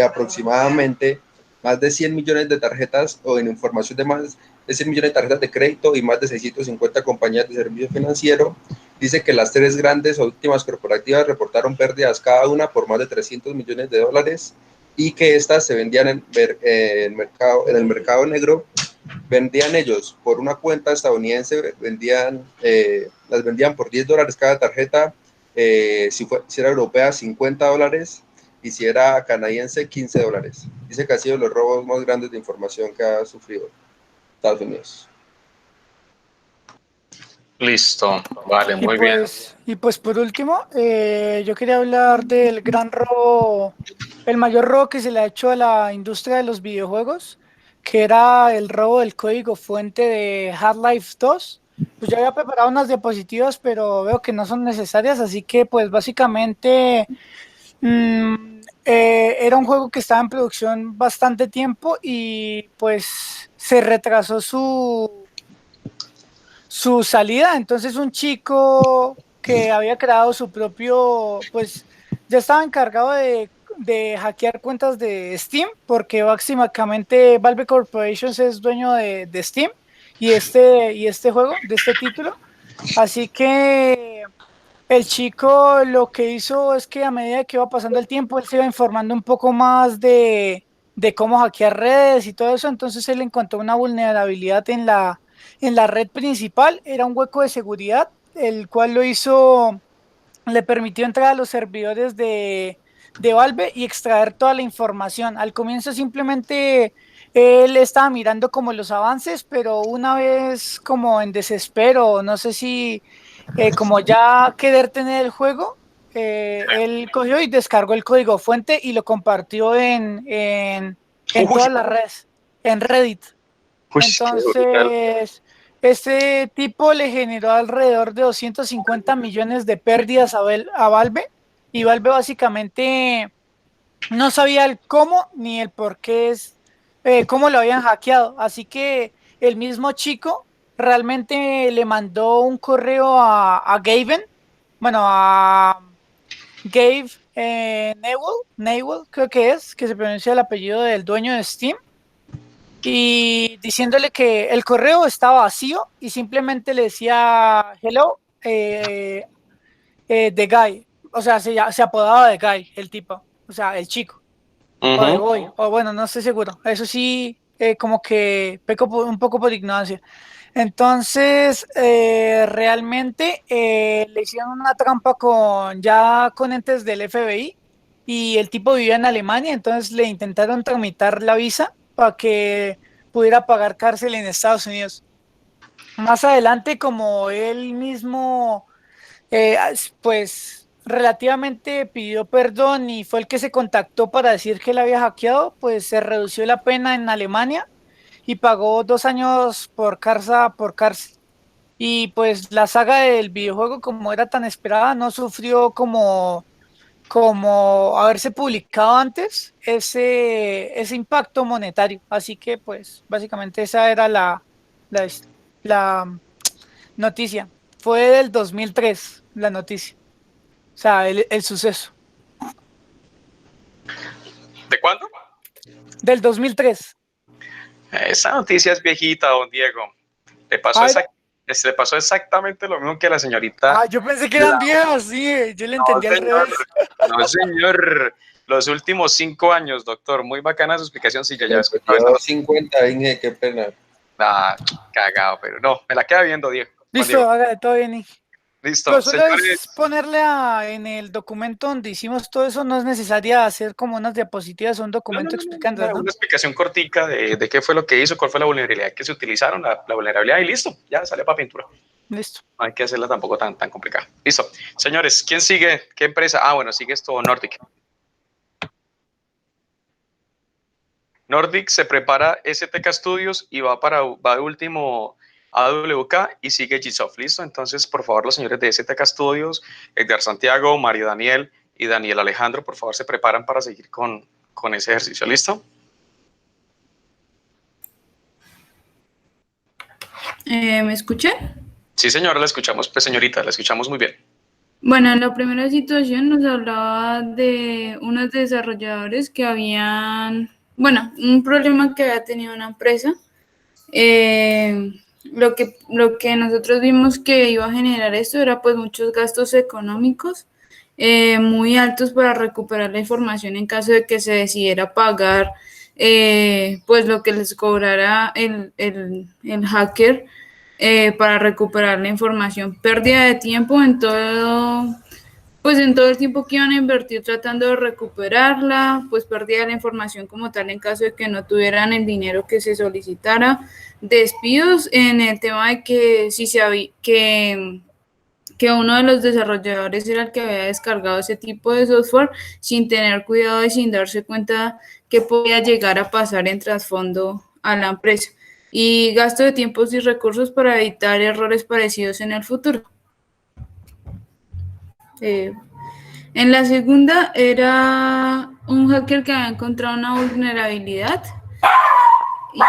aproximadamente más de 100 millones de tarjetas o en información de más de 100 millones de tarjetas de crédito y más de 650 compañías de servicio financiero. Dice que las tres grandes o últimas corporativas reportaron pérdidas cada una por más de 300 millones de dólares y que estas se vendían en el mercado negro. Vendían ellos por una cuenta estadounidense, las vendían por $10 cada tarjeta, si era europea $50 y si era canadiense $15. Dice que ha sido los robos más grandes de información que ha sufrido Estados Unidos. Listo, vale, muy bien. Y pues por último, yo quería hablar del gran robo, el mayor robo que se le ha hecho a la industria de los videojuegos, que era el robo del código fuente de Half-Life 2, pues yo había preparado unas diapositivas, pero veo que no son necesarias, así que pues básicamente era un juego que estaba en producción bastante tiempo y pues se retrasó su salida. Entonces un chico que había creado su propio, pues ya estaba encargado de hackear cuentas de Steam, porque básicamente Valve Corporation es dueño de Steam y este juego, de este título. Así que el chico lo que hizo es que a medida que iba pasando el tiempo, él se iba informando un poco más de cómo hackear redes y todo eso. Entonces él encontró una vulnerabilidad en la red principal. Era un hueco de seguridad, el cual le permitió entrar a los servidores de Valve y extraer toda la información. Al comienzo simplemente él estaba mirando como los avances, pero una vez como en desespero, no sé si como ya querer tener el juego, él cogió y descargó el código fuente y lo compartió en todas las redes, en Reddit. Uy, qué brutal. Entonces, este tipo le generó alrededor de 250 millones de pérdidas a Valve, y Valve básicamente no sabía el cómo ni el por qué cómo lo habían hackeado. Así que el mismo chico realmente le mandó un correo a Gaben, bueno, a Gabe Newell, creo que se pronuncia el apellido del dueño de Steam, y diciéndole que el correo estaba vacío y simplemente le decía hello, The Guy. O sea, se apodaba de Guy, el tipo, o sea, el chico. O de Boy, o bueno, no estoy seguro. Eso sí, como que peco un poco por ignorancia. Entonces, realmente le hicieron una trampa con entes del FBI, y el tipo vivía en Alemania. Entonces le intentaron tramitar la visa para que pudiera pagar cárcel en Estados Unidos. Más adelante, como él mismo pues relativamente pidió perdón y fue el que se contactó para decir que él había hackeado, pues se redució la pena en Alemania y pagó 2 años por cárcel. Y pues la saga del videojuego, como era tan esperada, no sufrió como haberse publicado antes ese impacto monetario. Así que pues básicamente esa era la noticia. Fue del 2003 la noticia. O sea, el suceso. ¿De cuándo? Del 2003. Esa noticia es viejita, don Diego. Le pasó, le pasó exactamente lo mismo que a la señorita. Yo pensé que eran viejas, sí, yo le entendí al revés. No, señor. Los últimos 5 años, doctor. Muy bacana su explicación. Sí, ya Llevo 50, Inge, qué pena. Ah, cagado, pero no, me la queda viendo, Diego. Listo, haga de todo bien. Listo, Pero solo señores. es ponerle en el documento donde hicimos todo eso. No es necesario hacer como unas diapositivas o un documento explicando, ¿no? Una explicación cortica de qué fue lo que hizo, cuál fue la vulnerabilidad que se utilizaron, la vulnerabilidad, y listo, ya sale para pintura. Listo. No hay que hacerla tampoco tan complicada. Listo. Señores, ¿quién sigue? ¿Qué empresa? Ah, bueno, sigue esto Nordic. Nordic se prepara STK Studios y va de último AWK y sigue Gsoft. Listo. Entonces, por favor, los señores de STK Studios, Edgar Santiago, Mario Daniel y Daniel Alejandro, por favor, se preparan para seguir con ese ejercicio. ¿Listo? ¿Me escuché? Sí, señora, la escuchamos. Pues, señorita, la escuchamos muy bien. Bueno, en la primera situación nos hablaba de unos desarrolladores que habían, bueno, un problema que había tenido una empresa. Lo que nosotros vimos que iba a generar esto era pues muchos gastos económicos muy altos para recuperar la información en caso de que se decidiera pagar pues lo que les cobrara el hacker para recuperar la información. Pérdida de tiempo en todo el tiempo que iban a invertir tratando de recuperarla, pues pérdida de la información como tal en caso de que no tuvieran el dinero que se solicitara, despidos en el tema de que si se había, que uno de los desarrolladores era el que había descargado ese tipo de software sin tener cuidado y sin darse cuenta que podía llegar a pasar en trasfondo a la empresa. y gasto de tiempos y recursos para evitar errores parecidos en el futuro. En la segunda era un hacker que había encontrado una vulnerabilidad y,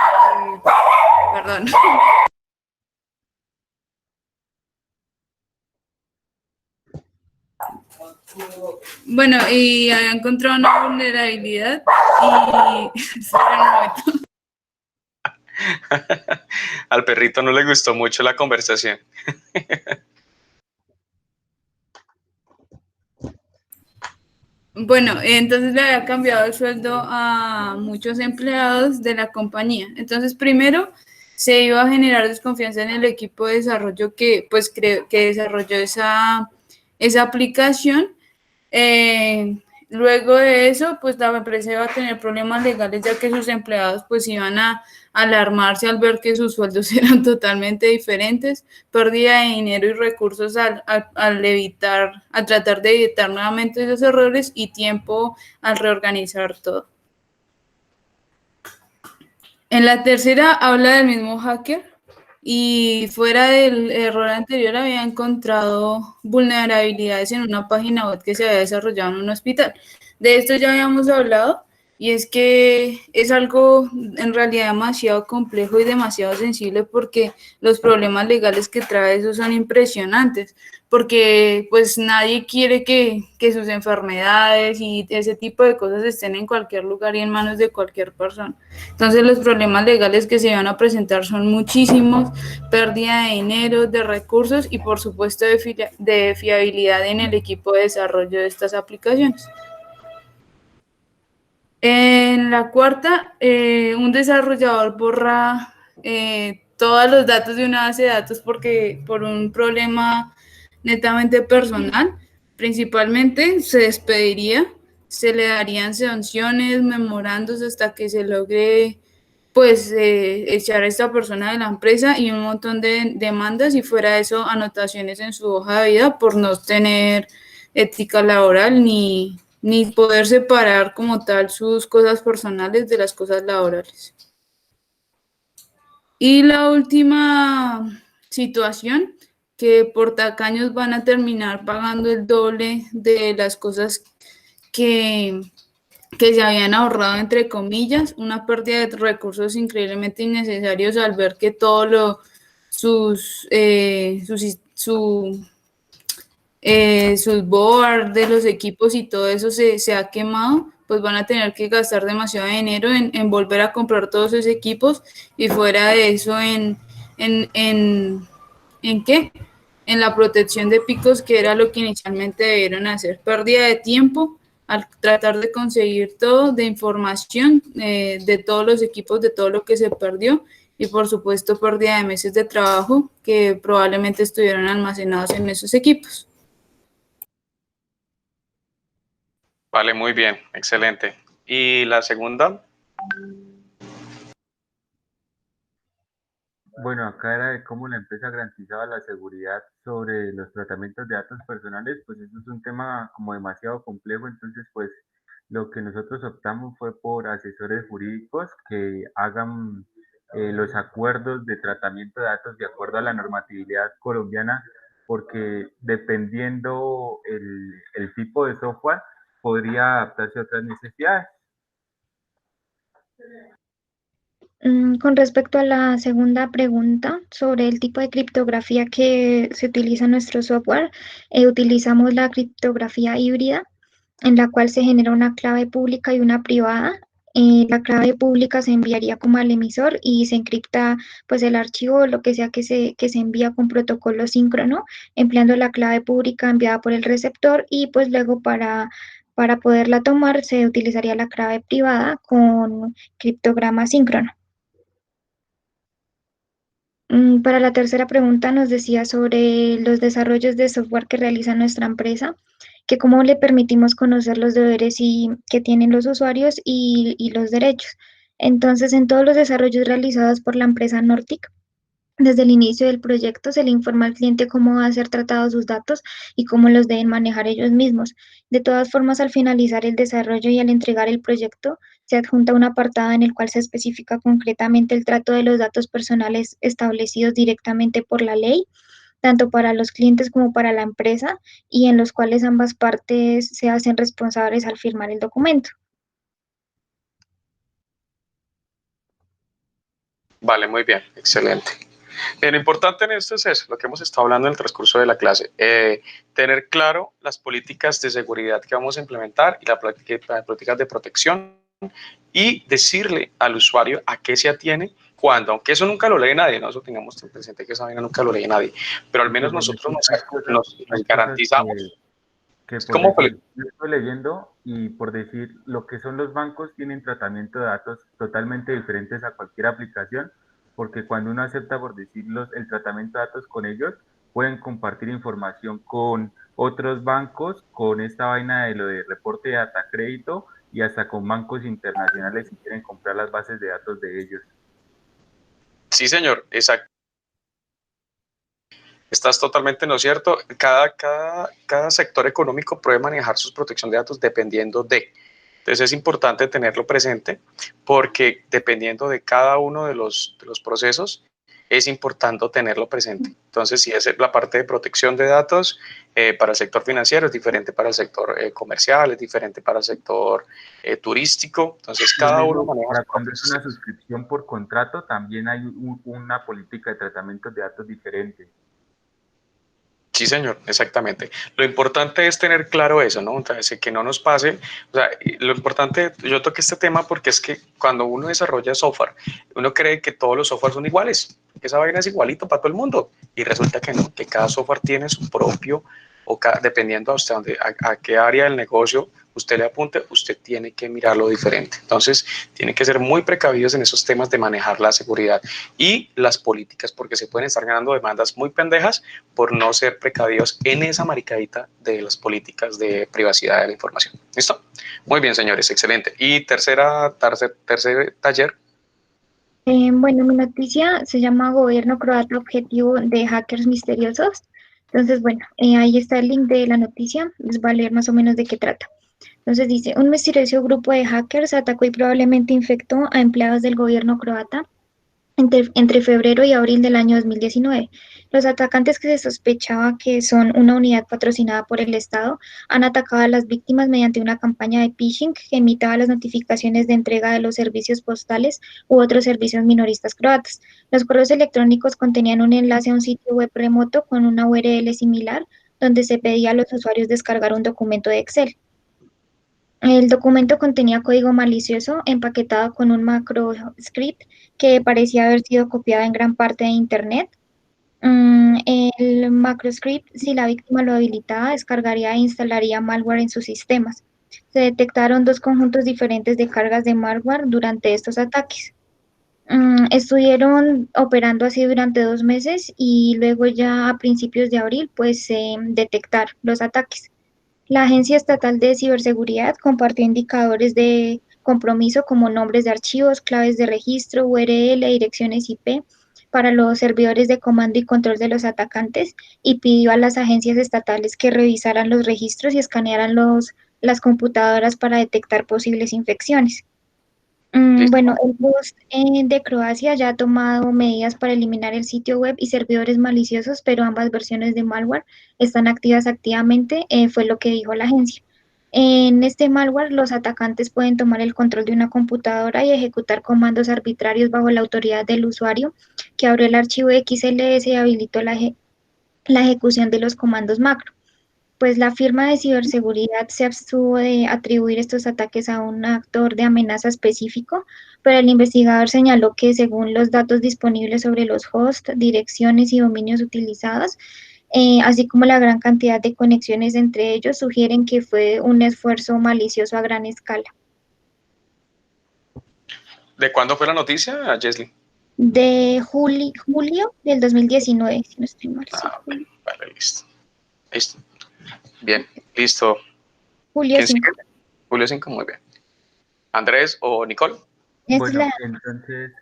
perdón. Bueno, y había encontrado una vulnerabilidad y... Al perrito no le gustó mucho la conversación. Bueno, entonces le había cambiado el sueldo a muchos empleados de la compañía. Entonces, primero se iba a generar desconfianza en el equipo de desarrollo que, pues, que desarrolló esa aplicación. Luego de eso, pues la empresa iba a tener problemas legales, ya que sus empleados pues iban a alarmarse al ver que sus sueldos eran totalmente diferentes, pérdida de dinero y recursos al tratar de evitar nuevamente esos errores y tiempo al reorganizar todo. En la tercera habla del mismo hacker y fuera del error anterior había encontrado vulnerabilidades en una página web que se había desarrollado en un hospital. De esto ya habíamos hablado y es que es algo en realidad demasiado complejo y demasiado sensible porque los problemas legales que trae eso son impresionantes, porque pues nadie quiere que sus enfermedades y ese tipo de cosas estén en cualquier lugar y en manos de cualquier persona. Entonces los problemas legales que se van a presentar son muchísimos, pérdida de dinero, de recursos y por supuesto de fiabilidad en el equipo de desarrollo de estas aplicaciones. En la cuarta, un desarrollador borra todos los datos de una base de datos por un problema netamente personal. Principalmente se despediría, se le darían sanciones, memorandos hasta que se logre pues echar a esta persona de la empresa y un montón de demandas y fuera de eso anotaciones en su hoja de vida por no tener ética laboral ni poder separar como tal sus cosas personales de las cosas laborales. Y la última situación, que por tacaños van a terminar pagando el doble de las cosas que se habían ahorrado, entre comillas, una pérdida de recursos increíblemente innecesarios al ver que sus board de los equipos y todo eso se ha quemado, pues van a tener que gastar demasiado dinero en volver a comprar todos esos equipos y fuera de eso ¿en qué? En la protección de picos, que era lo que inicialmente debieron hacer. Pérdida de tiempo al tratar de conseguir todo, de información de todos los equipos, de todo lo que se perdió y por supuesto pérdida de meses de trabajo que probablemente estuvieron almacenados en esos equipos. Vale, muy bien, excelente. ¿Y la segunda? Bueno, acá era de cómo la empresa garantizaba la seguridad sobre los tratamientos de datos personales, pues eso es un tema como demasiado complejo, entonces pues lo que nosotros optamos fue por asesores jurídicos que hagan los acuerdos de tratamiento de datos de acuerdo a la normatividad colombiana, porque dependiendo el tipo de software podría adaptarse a otras necesidades. Con respecto a la segunda pregunta sobre el tipo de criptografía que se utiliza en nuestro software, utilizamos la criptografía híbrida, en la cual se genera una clave pública y una privada. La clave pública se enviaría como al emisor y se encripta pues el archivo o lo que sea que se envía con protocolo síncrono, empleando la clave pública enviada por el receptor y pues luego para poderla tomar se utilizaría la clave privada con criptograma síncrono. Para la tercera pregunta nos decía sobre los desarrollos de software que realiza nuestra empresa, que cómo le permitimos conocer los deberes que tienen los usuarios y los derechos. Entonces, en todos los desarrollos realizados por la empresa Nortic, desde el inicio del proyecto se le informa al cliente cómo va a ser tratados sus datos y cómo los deben manejar ellos mismos. De todas formas, al finalizar el desarrollo y al entregar el proyecto, se adjunta un apartado en el cual se especifica concretamente el trato de los datos personales establecidos directamente por la ley, tanto para los clientes como para la empresa, y en los cuales ambas partes se hacen responsables al firmar el documento. Vale, muy bien, excelente. Bien, lo importante en esto es eso, lo que hemos estado hablando en el transcurso de la clase, tener claro las políticas de seguridad que vamos a implementar y las políticas de protección y decirle al usuario a qué se atiene cuando, aunque eso nunca lo lee nadie, ¿no? Eso tengamos presente que esa vaina nunca lo lee nadie, pero al menos Por nosotros decir, nos hay cosas garantizamos. que Es por como, decir, yo estoy leyendo y por decir, lo que son los bancos tienen tratamiento de datos totalmente diferentes a cualquier aplicación, porque cuando uno acepta, por decirlo, el tratamiento de datos con ellos, pueden compartir información con otros bancos, con esta vaina de lo de reporte de data crédito y hasta con bancos internacionales si quieren comprar las bases de datos de ellos. sí, señor, exacto. Estás totalmente en lo cierto. Cada sector económico puede manejar su protección de datos dependiendo de. Entonces es importante tenerlo presente porque dependiendo de cada uno de los procesos, es importante tenerlo presente. Entonces, si es la parte de protección de datos para el sector financiero, es diferente para el sector comercial, es diferente para el sector turístico. Entonces, Lo cada uno mismo, maneja para su cuando es una protección. suscripción por contrato, también hay una política de tratamiento de datos diferente. Sí, señor, exactamente. Lo importante es tener claro eso, ¿no? Entonces, que no nos pase, o sea, lo importante, yo toqué este tema porque es que cuando uno desarrolla software, uno cree que todos los softwares son iguales, que esa vaina es igualito para todo el mundo, y resulta que no, que cada software tiene su propio, dependiendo a usted a qué área del negocio usted le apunte, usted tiene que mirarlo diferente. Entonces, tiene que ser muy precavidos en esos temas de manejar la seguridad y las políticas, porque se pueden estar ganando demandas muy pendejas por no ser precavidos en esa maricadita de las políticas de privacidad de la información. ¿Listo? Muy bien, señores, excelente. Y tercer taller. Bueno, mi noticia se llama Gobierno croata objetivo de hackers misteriosos. Entonces, bueno, ahí está el link de la noticia. Les va a leer más o menos de qué trata. Entonces dice, un misterioso grupo de hackers atacó y probablemente infectó a empleados del gobierno croata entre febrero y abril del año 2019. Los atacantes, que se sospechaba que son una unidad patrocinada por el Estado, han atacado a las víctimas mediante una campaña de phishing que imitaba las notificaciones de entrega de los servicios postales u otros servicios minoristas croatas. Los correos electrónicos contenían un enlace a un sitio web remoto con una URL similar, donde se pedía a los usuarios descargar un documento de Excel. El documento contenía código malicioso empaquetado con un macro script que parecía haber sido copiado en gran parte de Internet. El macroscript, si la víctima lo habilitaba, descargaría e instalaría malware en sus sistemas. Se detectaron dos conjuntos diferentes de cargas de malware durante estos ataques. Estuvieron operando así durante 2 meses y luego ya a principios de abril pues se detectaron los ataques. La Agencia Estatal de Ciberseguridad compartió indicadores de compromiso como nombres de archivos, claves de registro, URL, direcciones IP para los servidores de comando y control de los atacantes, y pidió a las agencias estatales que revisaran los registros y escanearan las computadoras para detectar posibles infecciones. Bueno, el host de Croacia ya ha tomado medidas para eliminar el sitio web y servidores maliciosos, pero ambas versiones de malware están activas activamente, fue lo que dijo la agencia. En este malware, los atacantes pueden tomar el control de una computadora y ejecutar comandos arbitrarios bajo la autoridad del usuario que abrió el archivo XLS y habilitó la ejecución de los comandos macro. Pues la firma de ciberseguridad se abstuvo de atribuir estos ataques a un actor de amenaza específico, pero el investigador señaló que según los datos disponibles sobre los hosts, direcciones y dominios utilizados, así como la gran cantidad de conexiones entre ellos, sugieren que fue un esfuerzo malicioso a gran escala. ¿De cuándo fue la noticia, Jesly? De julio del 2019, si no estoy mal. Okay. Vale, listo. Listo. Bien, listo. Julio ¿Quién 5. sigue? Julio 5, muy bien. ¿Andrés o Nicole? Bueno, entonces,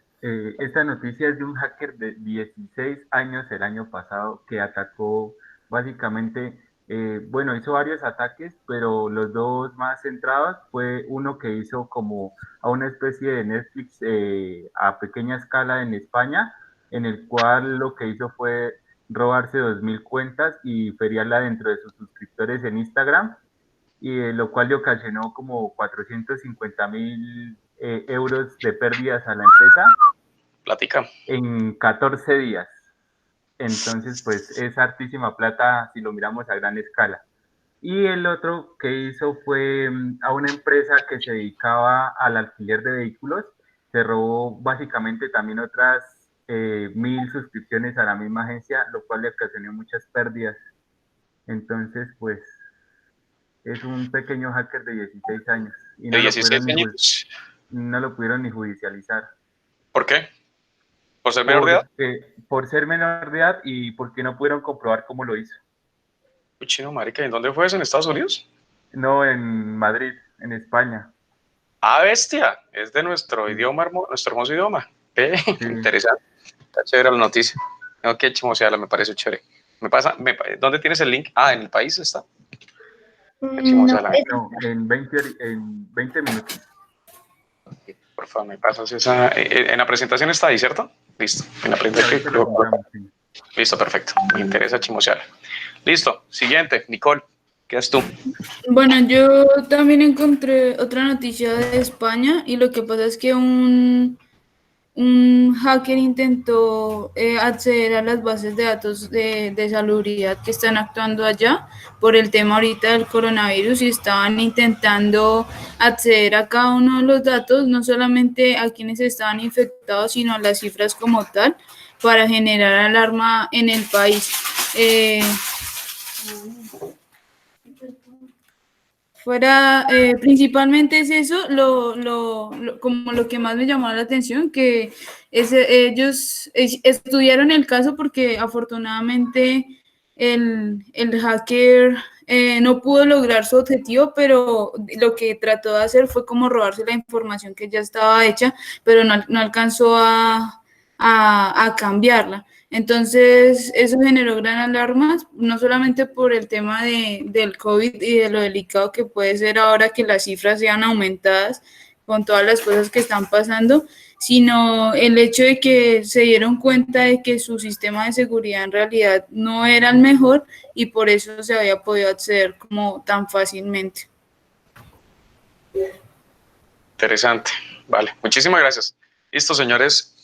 esta noticia es de un hacker de 16 años el año pasado que atacó básicamente Bueno, hizo varios ataques, pero los dos más centrados fue uno que hizo como a una especie de Netflix a pequeña escala en España, en el cual lo que hizo fue robarse 2.000 cuentas y feriarla dentro de sus suscriptores en Instagram, y lo cual le ocasionó como 450.000 euros de pérdidas a la empresa Platica. en 14 días. Entonces, pues es hartísima plata si lo miramos a gran escala. Y el otro que hizo fue a una empresa que se dedicaba al alquiler de vehículos. Se robó básicamente también otras 1.000 suscripciones a la misma agencia, lo cual le ocasionó muchas pérdidas. Entonces, pues es un pequeño hacker de 16 años y De 16 años. no lo pudieron ni judicializar. ¿Por qué? ¿Por ser menor de edad? Por ser menor de edad y porque no pudieron comprobar cómo lo hizo. Uy, chino, marica, ¿en dónde fue eso? ¿En Estados Unidos? No, en Madrid, en España. Ah, bestia, es de nuestro idioma, nuestro hermoso idioma. Interesante. Está chévere la noticia. Tengo que chismosearla, me parece chévere. ¿Dónde tienes el link? Ah, ¿en el país está? No, en 20 minutos. Por favor, me pasas esa. En la presentación está ahí, ¿cierto? Listo. En la presentación. Listo, perfecto. Me interesa chismosear. Listo. Siguiente, Nicole. ¿Qué haces tú? Bueno, yo también encontré otra noticia de España y lo que pasa es que un hacker intentó acceder a las bases de datos de salubridad que están actuando allá por el tema ahorita del coronavirus y estaban intentando acceder a cada uno de los datos, no solamente a quienes estaban infectados, sino a las cifras como tal, para generar alarma en el país. Principalmente es eso, como lo que más me llamó la atención, que ellos estudiaron el caso porque afortunadamente el hacker no pudo lograr su objetivo, pero lo que trató de hacer fue como robarse la información que ya estaba hecha, pero no alcanzó a cambiarla. Entonces, eso generó gran alarma, no solamente por el tema del COVID y de lo delicado que puede ser ahora que las cifras sean aumentadas con todas las cosas que están pasando, sino el hecho de que se dieron cuenta de que su sistema de seguridad en realidad no era el mejor y por eso se había podido acceder como tan fácilmente. Interesante. Vale, muchísimas gracias. Listo, señores.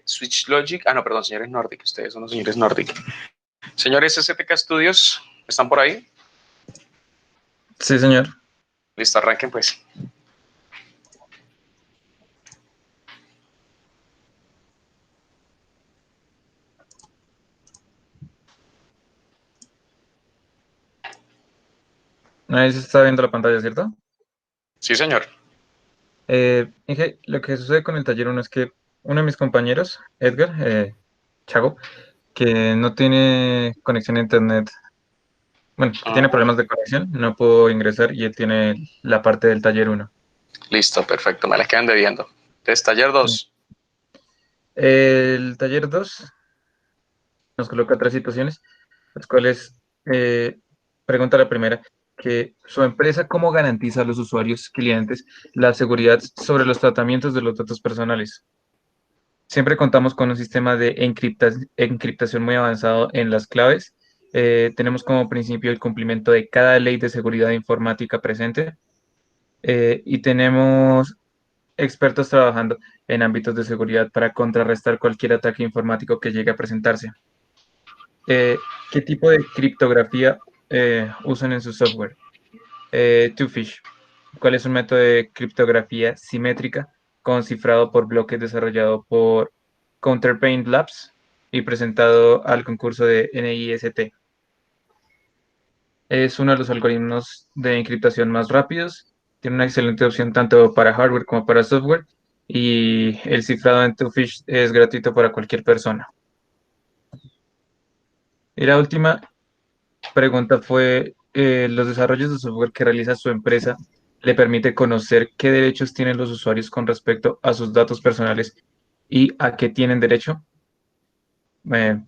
Switch Logic, no, perdón, señores Nordic, ustedes son los señores Nordic. Señores STK Studios, ¿están por ahí? Sí, señor. Listo, arranquen pues. Ahí se está viendo la pantalla, ¿cierto? Sí, señor. Inge, lo que sucede con el taller 1 es que uno de mis compañeros, Edgar, Chago, que no tiene conexión a internet, bueno, que tiene problemas de conexión, no pudo ingresar y él tiene la parte del taller 1. Listo, perfecto, me las quedan debiendo. Entonces, taller 2. El taller 2 nos coloca 3 situaciones, las cuales pregunta la primera, que su empresa cómo garantiza a los usuarios clientes la seguridad sobre los tratamientos de los datos personales. Siempre contamos con un sistema de encriptación muy avanzado en las claves. Tenemos como principio el cumplimiento de cada ley de seguridad informática presente y tenemos expertos trabajando en ámbitos de seguridad para contrarrestar cualquier ataque informático que llegue a presentarse. ¿Qué tipo de criptografía usan en su software? Twofish. ¿Cuál es un método de criptografía simétrica con cifrado por bloques desarrollado por Counterpoint Labs y presentado al concurso de NIST? Es uno de los algoritmos de encriptación más rápidos. Tiene una excelente opción tanto para hardware como para software. Y el cifrado en Twofish es gratuito para cualquier persona. Y la última pregunta fue, ¿los desarrollos de software que realiza su empresa le permite conocer qué derechos tienen los usuarios con respecto a sus datos personales y a qué tienen derecho?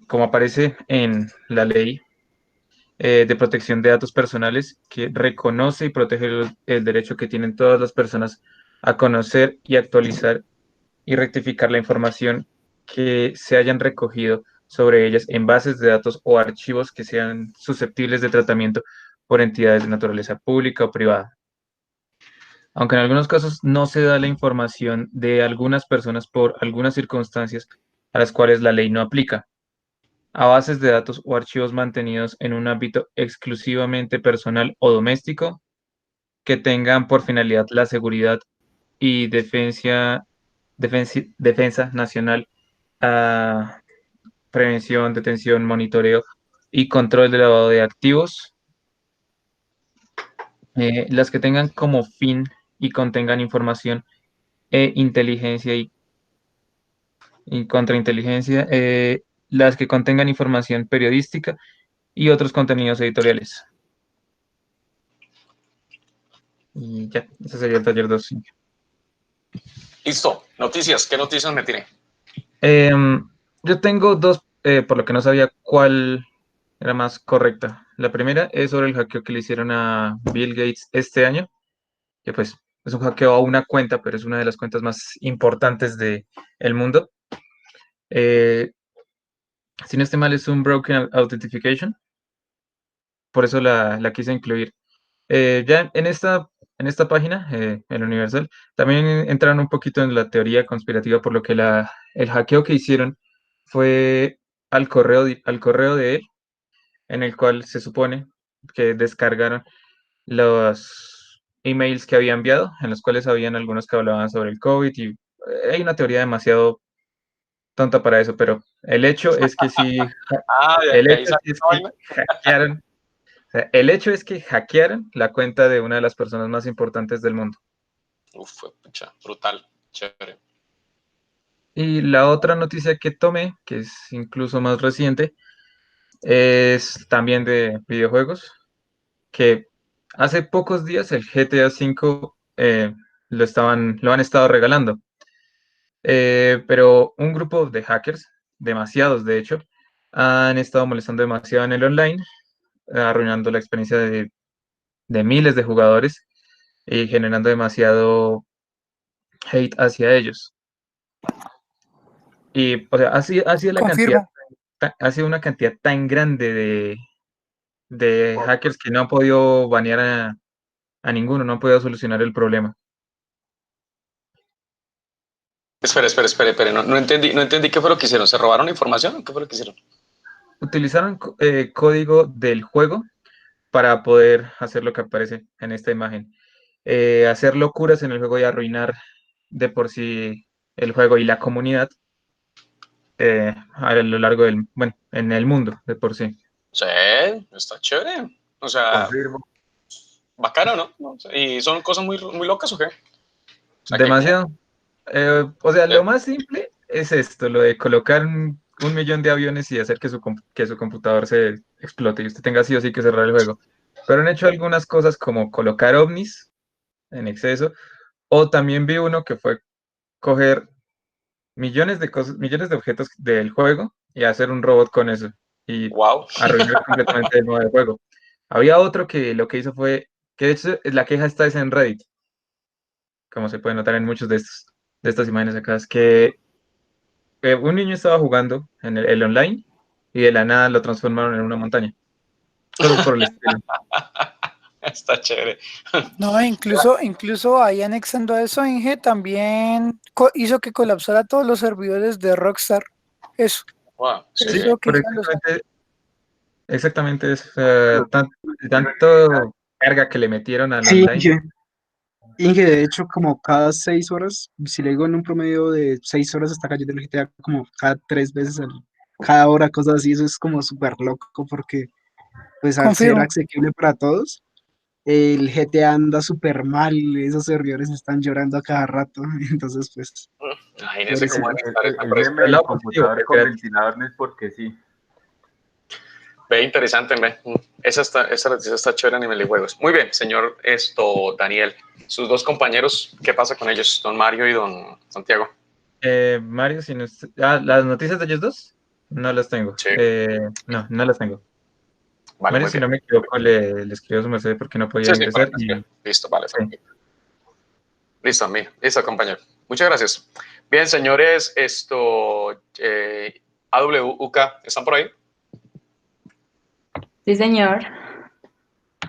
Como aparece en la ley, de protección de datos personales que reconoce y protege el derecho que tienen todas las personas a conocer y actualizar y rectificar la información que se hayan recogido sobre ellas en bases de datos o archivos que sean susceptibles de tratamiento por entidades de naturaleza pública o privada. Aunque en algunos casos no se da la información de algunas personas por algunas circunstancias a las cuales la ley no aplica, a bases de datos o archivos mantenidos en un ámbito exclusivamente personal o doméstico que tengan por finalidad la seguridad y defensa nacional, prevención, detención, monitoreo y control de lavado de activos, las que tengan como fin y contengan información e inteligencia y contrainteligencia, las que contengan información periodística y otros contenidos editoriales. Y ya, ese sería el taller 2. Listo. Noticias. ¿Qué noticias me tiene? Yo tengo dos, por lo que no sabía cuál era más correcta. La primera es sobre el hackeo que le hicieron a Bill Gates este año, que pues es un hackeo a una cuenta, pero es una de las cuentas más importantes del mundo. Si no estoy mal, es un Broken Authentication. Por eso la quise incluir. Ya en esta página, en Universal, también entraron un poquito en la teoría conspirativa, por lo que el hackeo que hicieron fue al correo de él, en el cual se supone que descargaron los emails que había enviado, en los cuales habían algunos que hablaban sobre el COVID, y hay una teoría demasiado tonta para eso, pero el hecho es que sí, el de ahí hecho salió es esa que vaina. hackearon, o sea, el hecho es que hackearon la cuenta de una de las personas más importantes del mundo. Uf, pucha, brutal, chévere. Y la otra noticia que tomé, que es incluso más reciente, es también de videojuegos, que hace pocos días el GTA V lo han estado regalando. Pero un grupo de hackers, demasiados de hecho, han estado molestando demasiado en el online, arruinando la experiencia de miles de jugadores y generando demasiado hate hacia ellos. Y, o sea, ha sido Confirmo. ha sido una cantidad tan grande de hackers que no han podido banear a ninguno, no han podido solucionar el problema. Espere, no entendí qué fue lo que hicieron. ¿Se robaron información o qué fue lo que hicieron? Utilizaron código del juego para poder hacer lo que aparece en esta imagen. Hacer locuras en el juego y arruinar de por sí el juego y la comunidad a lo largo en el mundo de por sí. Sí, está chévere. O sea, Confirmo. bacano, ¿no? ¿Y son cosas muy, muy locas o qué? O sea, demasiado. Lo más simple es esto, lo de colocar un millón de aviones y hacer que su computador se explote y usted tenga sí o sí que cerrar el juego. Pero han hecho algunas cosas como colocar ovnis en exceso, o también vi uno que fue coger millones de objetos del juego y hacer un robot con eso y arruinar completamente el modo de juego. Había otro que lo que hizo fue, que de hecho la queja está en Reddit, como se puede notar en muchos de estas imágenes acá, es que un niño estaba jugando en el online y de la nada lo transformaron en una montaña. Cosas por el estilo. Está chévere. No, incluso ahí anexando a eso, Inge también hizo que colapsara todos los servidores de Rockstar. Eso. Wow, sí. Eso que Pero exactamente es tanto carga que le metieron al Sí, online. Inge, de hecho, como cada 6 horas, si le digo en un promedio de 6 horas está cayendo el GTA como cada 3 veces, cada hora, cosas así, eso es como súper loco porque, pues, al ser Confirmo. asequible para todos, el GTA anda súper mal, esos servidores están llorando a cada rato, entonces, pues... Imagínese cómo van a estar El meme del computador con ventilador no es porque sí. Ve, interesante, ve. Esa noticia está chévere a nivel de juegos. Muy bien, señor Daniel. Sus dos compañeros, ¿qué pasa con ellos? Don Mario y don Santiago. Mario, si no ¿las noticias de ellos dos? No las tengo. Sí. No las tengo. Vale, Mario, muy si bien. no me equivoco, le escribo a su merced porque no podía Sí, sí, ingresar. vale, bien. Listo, vale. Listo, listo, compañero. Muchas gracias. Bien, señores, AWUK, ¿están por ahí? Sí, señor.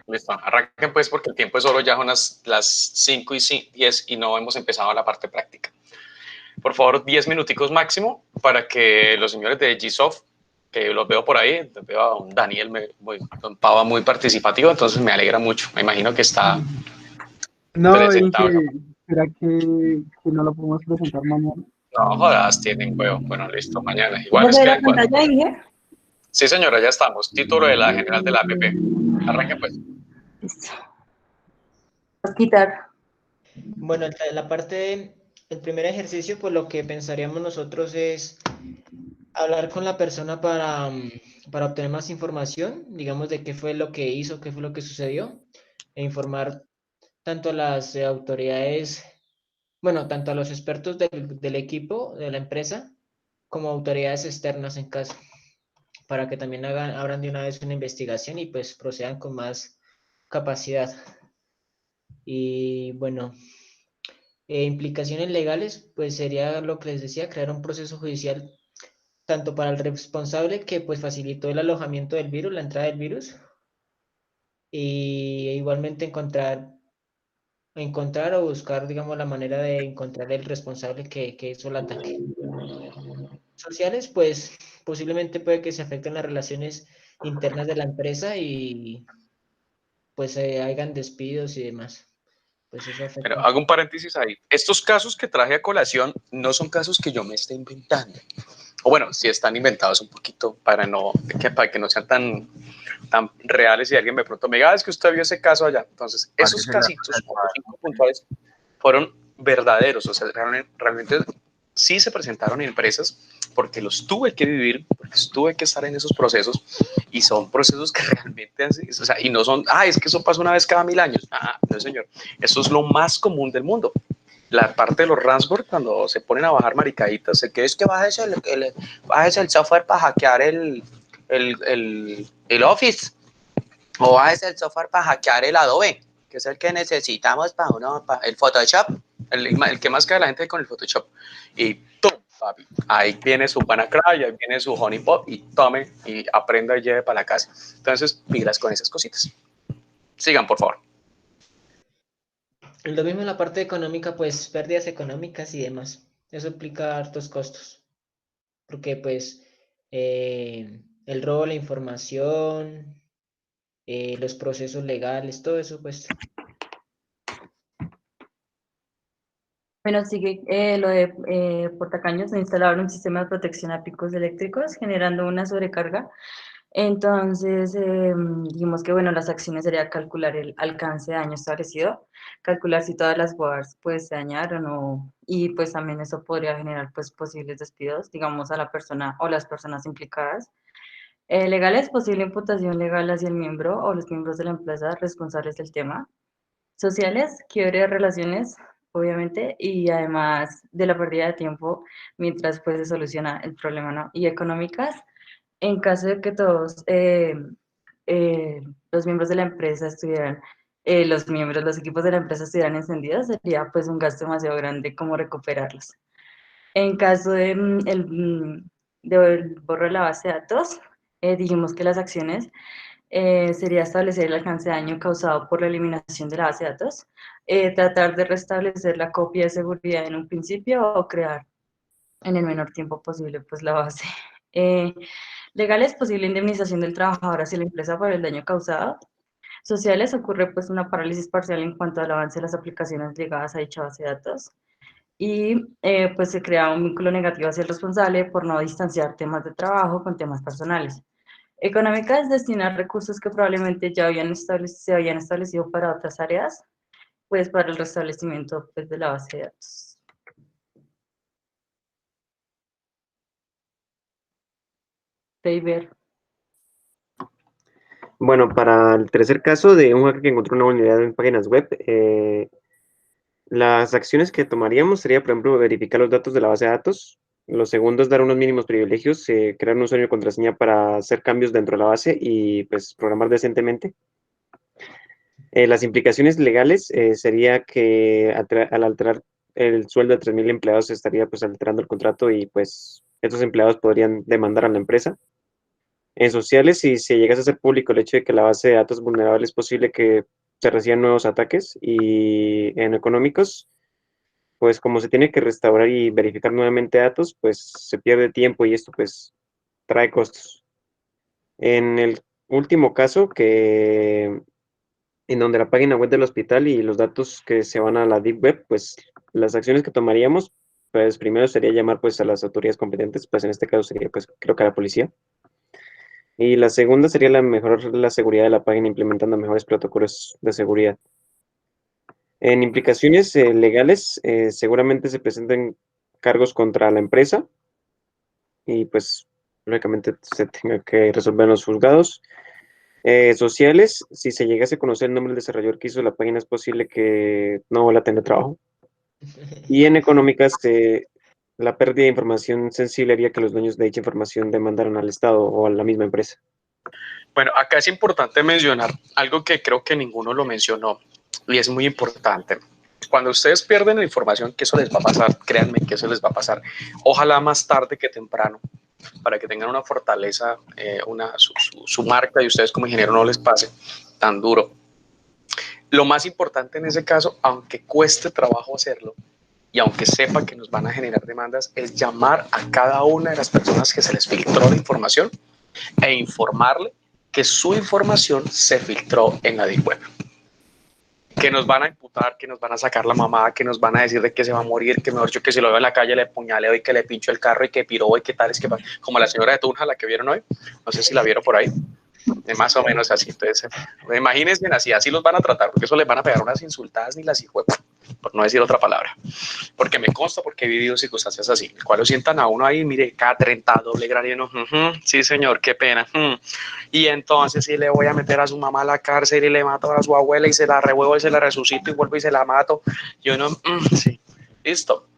Listo, arranquen pues porque el tiempo es solo ya son las 5:10 y no hemos empezado la parte práctica. Por favor, 10 minuticos máximo para que los señores de GSoft, que los veo por ahí, veo a un Daniel, un Pava muy participativo, entonces me alegra mucho. Me imagino que está No, presentable. Inge, ¿será que no lo podemos presentar mañana? No jodas, tienen huevo. Bueno, listo, mañana. Igual ¿Ya es se ve que la pantalla, Inge? Sí, señora, ya estamos. Título de la general de la APP. Arranque pues. Listo. Vas a quitar. Bueno, el primer ejercicio, pues lo que pensaríamos nosotros es hablar con la persona para obtener más información, digamos, de qué fue lo que hizo, qué fue lo que sucedió, e informar tanto a las autoridades, bueno, tanto a los expertos del equipo, de la empresa, como autoridades externas en caso, para que también abran de una vez una investigación y pues procedan con más capacidad. Y bueno, implicaciones legales, pues sería lo que les decía, crear un proceso judicial tanto para el responsable que pues facilitó el alojamiento del virus, la entrada del virus, y igualmente encontrar o buscar, digamos, la manera de encontrar el responsable que hizo el ataque. Sociales, pues posiblemente puede que se afecten las relaciones internas de la empresa y pues hayan despidos y demás. Pues eso afecta. Pero hago un paréntesis ahí. Estos casos que traje a colación no son casos que yo me esté inventando. O bueno, si están inventados un poquito para que no sean tan reales y alguien de pronto me diga, es que usted vio ese caso allá. Entonces, esos casitos, 5 puntuales, fueron verdaderos. O sea, realmente sí se presentaron en empresas porque los tuve que vivir, porque tuve que estar en esos procesos y son procesos que realmente, o sea, y no son, es que eso pasa una vez cada 1000 años. No, señor, eso es lo más común del mundo. La parte de los ransomware, cuando se ponen a bajar maricaditas, que es que bájese el software para hackear el Office, o bájese el software para hackear el Adobe, que es el que necesitamos para el Photoshop, el que más cae la gente con el Photoshop. Y ¡tum! Papi, ahí viene su WannaCry, ahí viene su honeypot y tome y aprenda y lleve para la casa. Entonces, pilas con esas cositas. Sigan, por favor. Lo mismo en la parte económica, pues pérdidas económicas y demás. Eso implica hartos costos. Porque pues el robo, la información, los procesos legales, todo eso pues. Bueno, sigue lo de Portacaños, instalaron un sistema de protección a picos eléctricos, generando una sobrecarga. Entonces, dijimos que, bueno, las acciones sería calcular el alcance de daño establecido, calcular si todas las boards, pues, se dañaron y, pues, también eso podría generar, pues, posibles despidos, digamos, a la persona o las personas implicadas. Legales, posible imputación legal hacia el miembro o los miembros de la empresa responsables del tema. Sociales, quiebre de relaciones, obviamente, y además de la pérdida de tiempo mientras pues se soluciona el problema, ¿no? Y económicas, en caso de que todos los miembros de la empresa estuvieran, los equipos de la empresa estuvieran encendidos, sería pues un gasto demasiado grande como recuperarlos. En caso de del borro de la base de datos, dijimos que las acciones sería establecer el alcance de daño causado por la eliminación de la base de datos, tratar de restablecer la copia de seguridad en un principio o crear en el menor tiempo posible pues la base. Legales, posible indemnización del trabajador hacia la empresa por el daño causado. Sociales, ocurre pues una parálisis parcial en cuanto al avance de las aplicaciones ligadas a dicha base de datos. Y pues se crea un vínculo negativo hacia el responsable por no distanciar temas de trabajo con temas personales. Económica es destinar recursos que probablemente ya se habían establecido para otras áreas, pues para el restablecimiento pues, de la base de datos. David. Bueno, para el tercer caso de un hacker que encontró una vulnerabilidad en páginas web, las acciones que tomaríamos sería, por ejemplo, verificar los datos de la base de datos, Lo segundo es dar unos mínimos privilegios, crear un usuario y contraseña para hacer cambios dentro de la base y pues programar decentemente. Las implicaciones legales sería que al alterar el sueldo de 3.000 empleados se estaría pues alterando el contrato y pues estos empleados podrían demandar a la empresa. En sociales, si se llegase a hacer público el hecho de que la base de datos vulnerable es posible que se reciban nuevos ataques y en económicos, pues como se tiene que restaurar y verificar nuevamente datos, pues se pierde tiempo y esto pues trae costos. En el último caso, que en donde la página web del hospital y los datos que se van a la Deep Web, pues las acciones que tomaríamos, pues primero sería llamar pues a las autoridades competentes, pues en este caso sería pues creo que a la policía. Y la segunda sería la mejorar la seguridad de la página implementando mejores protocolos de seguridad. En implicaciones legales, seguramente se presenten cargos contra la empresa y pues lógicamente se tenga que resolver en los juzgados. Sociales, si se llegase a conocer el nombre del desarrollador que hizo la página, es posible que no vuelva a tener trabajo. Y en económicas, la pérdida de información sensible haría que los dueños de dicha información demandaran al Estado o a la misma empresa. Bueno, acá es importante mencionar algo que creo que ninguno lo mencionó y es muy importante. Cuando ustedes pierden la información, que eso les va a pasar, créanme que eso les va a pasar. Ojalá más tarde que temprano, para que tengan una fortaleza, su marca y ustedes como ingeniero no les pase tan duro. Lo más importante en ese caso, aunque cueste trabajo hacerlo y aunque sepa que nos van a generar demandas, es llamar a cada una de las personas que se les filtró la información e informarle que su información se filtró en la Deep Web. Que nos van a imputar, que nos van a sacar la mamá, que nos van a decir de que se va a morir, que mejor yo que si lo veo en la calle le puñaleo y que le pincho el carro y que piró y que tal, es que como la señora de Tunja, la que vieron hoy, no sé si la vieron por ahí, más o menos así. Entonces, imagínense así los van a tratar, porque eso les van a pegar unas insultadas ni las hijuepas, por no decir otra palabra. Porque me consta, porque he vivido circunstancias así, el cual lo sientan a uno ahí, mire, K30, doble gradieno, sí señor, qué pena. Y entonces sí le voy a meter a su mamá a la cárcel y le mato a su abuela y se la revuelvo y se la resucito y vuelvo y se la mato. Y uno, sí, listo.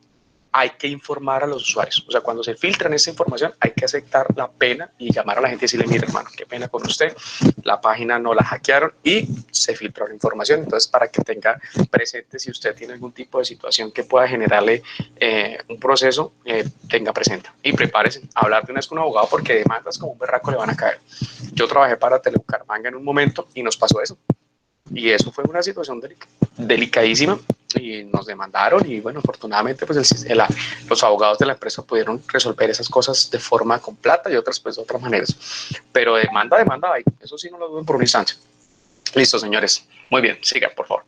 Hay que informar a los usuarios. O sea, cuando se filtran esa información, hay que aceptar la pena y llamar a la gente y decirle, mire, hermano, qué pena con usted, la página no la hackearon y se filtró la información. Entonces, para que tenga presente, si usted tiene algún tipo de situación que pueda generarle un proceso, tenga presente y prepárese a hablar de una vez con un abogado porque demandas como un berraco le van a caer. Yo trabajé para Telebucaramanga en un momento y nos pasó eso. Y eso fue una situación delicadísima y nos demandaron y bueno, afortunadamente pues los abogados de la empresa pudieron resolver esas cosas de forma con plata y otras pues de otras maneras. Pero demanda hay, eso sí no lo duden por un instante. Listo, señores. Muy bien, sigan, por favor.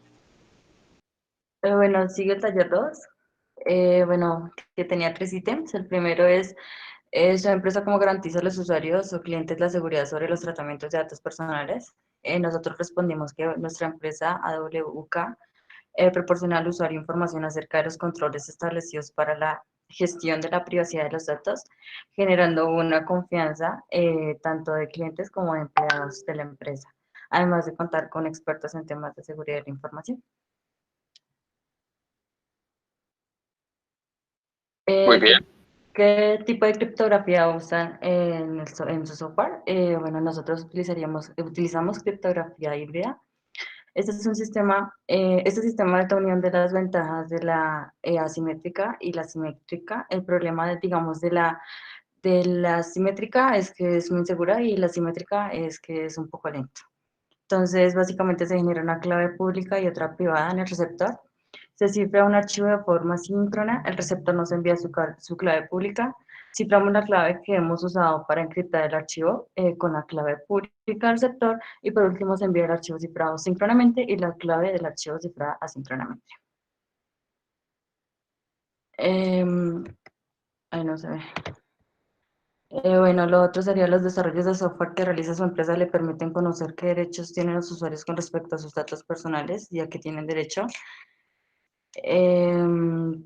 Bueno, sigue el taller 2. Bueno, que tenía 3 ítems. El primero es su empresa cómo garantiza a los usuarios o clientes la seguridad sobre los tratamientos de datos personales. Nosotros respondimos que nuestra empresa AWK proporciona al usuario información acerca de los controles establecidos para la gestión de la privacidad de los datos, generando una confianza tanto de clientes como de empleados de la empresa, además de contar con expertos en temas de seguridad de la información. Muy bien. ¿Qué tipo de criptografía usan en su software? Bueno, nosotros utilizamos criptografía híbrida. Este es un sistema, este sistema de unión de las ventajas de la asimétrica y la simétrica. El problema, digamos, de la simétrica es que es muy insegura y la simétrica es que es un poco lento. Entonces, básicamente se genera una clave pública y otra privada en el receptor. Se cifra un archivo de forma síncrona, el receptor nos envía su clave pública, ciframos la clave que hemos usado para encriptar el archivo con la clave pública del receptor y por último se envía el archivo cifrado síncronamente y la clave del archivo cifrada asíncronamente. Ahí no se ve. Bueno, lo otro sería los desarrollos de software que realiza su empresa le permiten conocer qué derechos tienen los usuarios con respecto a sus datos personales y a qué tienen derecho.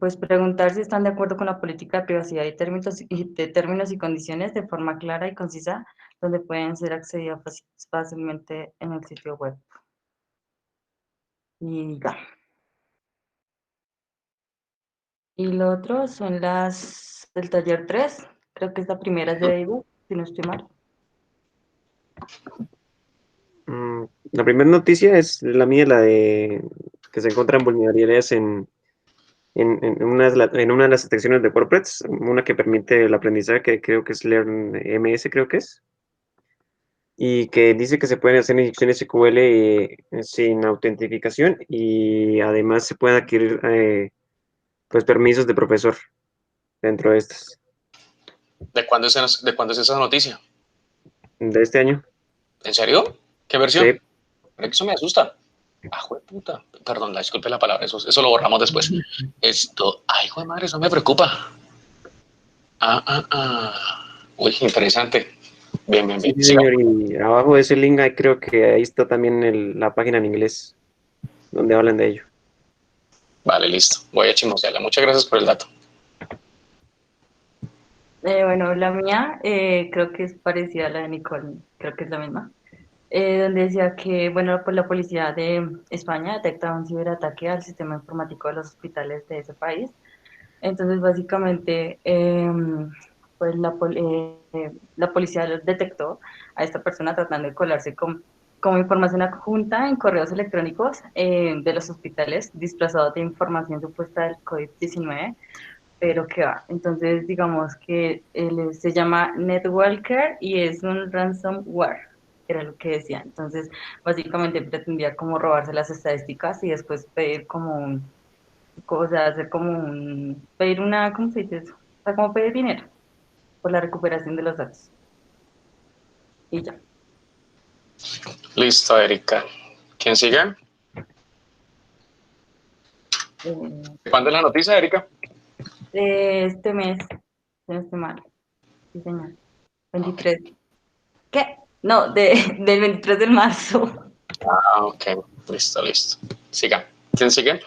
Pues preguntar si están de acuerdo con la política de privacidad de términos y condiciones de forma clara y concisa, donde pueden ser accedidas fácilmente en el sitio web. Y ya. Y lo otro son las del taller 3. Creo que esta primera es de David, si no estoy mal. La primera noticia es la mía, la de que se encuentran vulnerabilidades en una de las secciones de WordPress, una que permite el aprendizaje, que creo que es Learn MS, creo que es, y que dice que se pueden hacer inyecciones SQL sin autentificación y además se pueden adquirir pues permisos de profesor dentro de estas. ¿De cuándo es esa noticia? De este año. ¿En serio? ¿Qué versión? Sí. Eso me asusta. Ah, puta. Perdón, disculpe la palabra, eso lo borramos después. Ay, joder madre, eso me preocupa. Uy, interesante. Bien. Sí, señor, y abajo de ese link creo que ahí está también la página en inglés, donde hablan de ello. Vale, listo. Voy a chismosearla. Muchas gracias por el dato. Bueno, la mía creo que es parecida a la de Nicole, creo que es la misma. Donde decía que, bueno, pues la policía de España detecta un ciberataque al sistema informático de los hospitales de ese país. Entonces, básicamente, pues la policía detectó a esta persona tratando de colarse como información adjunta en correos electrónicos de los hospitales, disfrazados de información supuesta del COVID-19, pero que va. Entonces, digamos que él se llama NetWalker y es un ransomware, era lo que decía. Entonces, básicamente pretendía como robarse las estadísticas y después pedir como hacer pedir una, ¿cómo se dice eso? O sea, como pedir dinero por la recuperación de los datos. Y ya. Listo, Erika. ¿Quién sigue? ¿Cuándo es la noticia, Erika? Este mes, si no estoy mal. Sí, señor. 23. ¿Qué? No, del 23 de marzo. Ok. Listo. Siga. ¿Quién sigue?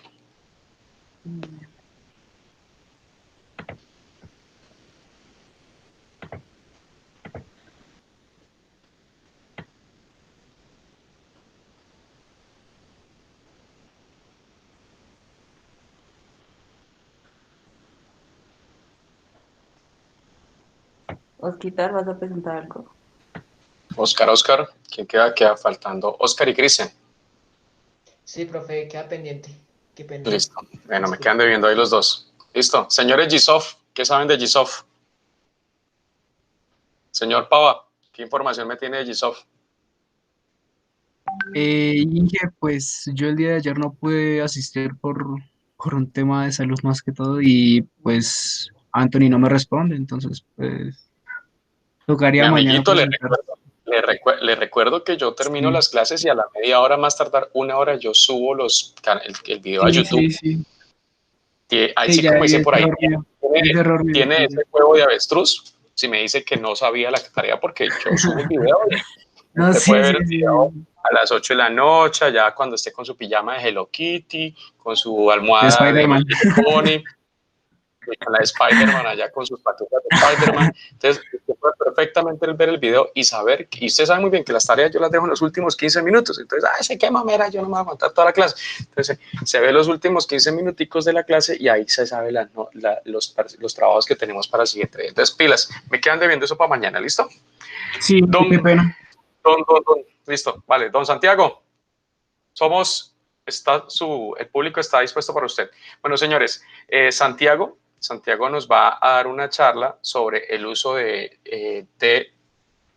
Osquitar, ¿vas a presentar algo? Oscar. ¿Quién queda? Queda faltando Oscar y Cristian. Sí, profe, queda pendiente. Qué pena. Listo. Bueno, me quedan debiendo ahí los dos. Listo. Señores Gisoft, ¿qué saben de Gisoft? Señor Pava, ¿qué información me tiene de Gisoft? Inge, pues yo el día de ayer no pude asistir por un tema de salud más que todo y pues Anthony no me responde, entonces pues tocaría Mi mañana amiguito, presentar. le recuerdo que yo termino las clases y a la media hora, más tardar una hora, yo subo el video a YouTube. Sí. Ahí Sí, sí, ya como vi dice ese por ahí, error mío. Ese error mío, tiene sí. ese huevo de avestruz. Si me dice que no sabía la tarea porque yo subo el video y No, usted sí, puede ver el sí. video a las 8 de la noche, ya cuando esté con su pijama de Hello Kitty, con su almohada de Spider-Man. My Little Pony, con la de Spider-Man allá con sus patrullas de Spider-Man. Entonces, usted puede perfectamente ver el video y saber, y usted sabe muy bien que las tareas yo las dejo en los últimos 15 minutos. Entonces, sé qué mamera, yo no me voy a aguantar toda la clase. Entonces, se ve los últimos 15 minuticos de la clase y ahí se sabe los trabajos que tenemos para el siguiente día. Entonces, pilas, me quedan debiendo eso para mañana, ¿listo? Sí, qué pena. Listo, vale. Don Santiago, el público está dispuesto para usted. Bueno, señores, Santiago nos va a dar una charla sobre el uso de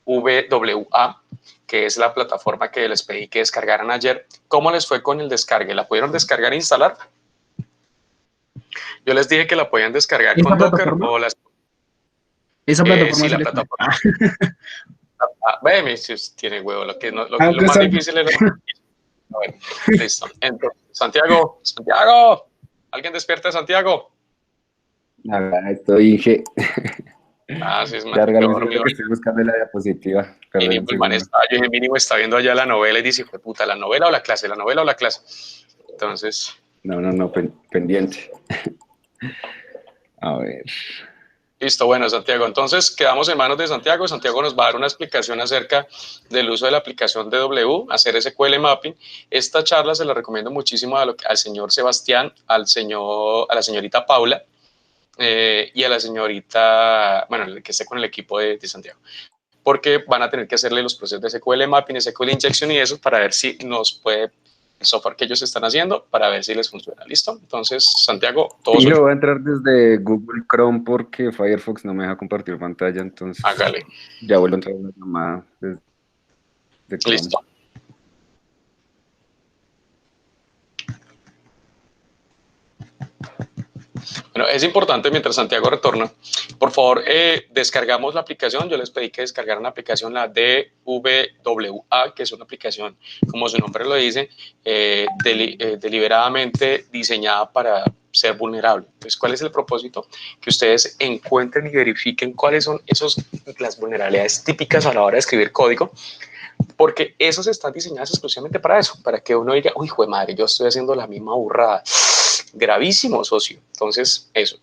TWA, que es la plataforma que les pedí que descargaran ayer. ¿Cómo les fue con el descargue? ¿La pudieron descargar e instalar? Yo les dije que la podían descargar ¿Esa con Docker plataforma? o las... Esa plataforma sí, sí la le plataforma. Tiene huevo, lo Aunque más sea- difícil es... Bueno, listo. Entonces, Santiago, ¿alguien despierta a Santiago? Nada, estoy Inge. Sí, es Ya regálame un segundo dormido. que estoy buscando la diapositiva. Perdón un segundo. Yo dije, mínimo está viendo allá la novela y dice, puta, ¿la novela o la clase? ¿La novela o la clase? Entonces... No, pendiente. A ver. Listo, bueno, Santiago. Entonces, quedamos en manos de Santiago. Santiago nos va a dar una explicación acerca del uso de la aplicación DW, hacer SQL Mapping. Esta charla se la recomiendo muchísimo al señor Sebastián, a la señorita Paula. y a la señorita, bueno, que esté con el equipo de Santiago, porque van a tener que hacerle los procesos de SQL Mapping, SQL Injection y eso para ver si nos puede el software que ellos están haciendo, para ver si les funciona. ¿Listo? Entonces, Santiago, todo Y suyo. lo voy a entrar desde Google Chrome porque Firefox no me deja compartir pantalla, entonces hágale. Ya vuelvo a entrar una llamada desde Chrome. Listo. Bueno, es importante mientras Santiago retorna, por favor, descargamos la aplicación. Yo les pedí que descargaran la aplicación, la DVWA, que es una aplicación, como su nombre lo dice, deliberadamente diseñada para ser vulnerable. Entonces, ¿cuál es el propósito? Que ustedes encuentren y verifiquen cuáles son las vulnerabilidades típicas a la hora de escribir código, porque esos están diseñados exclusivamente para eso, para que uno diga, uy, hijo de madre, yo estoy haciendo la misma burrada. Gravísimo, socio. Entonces, eso.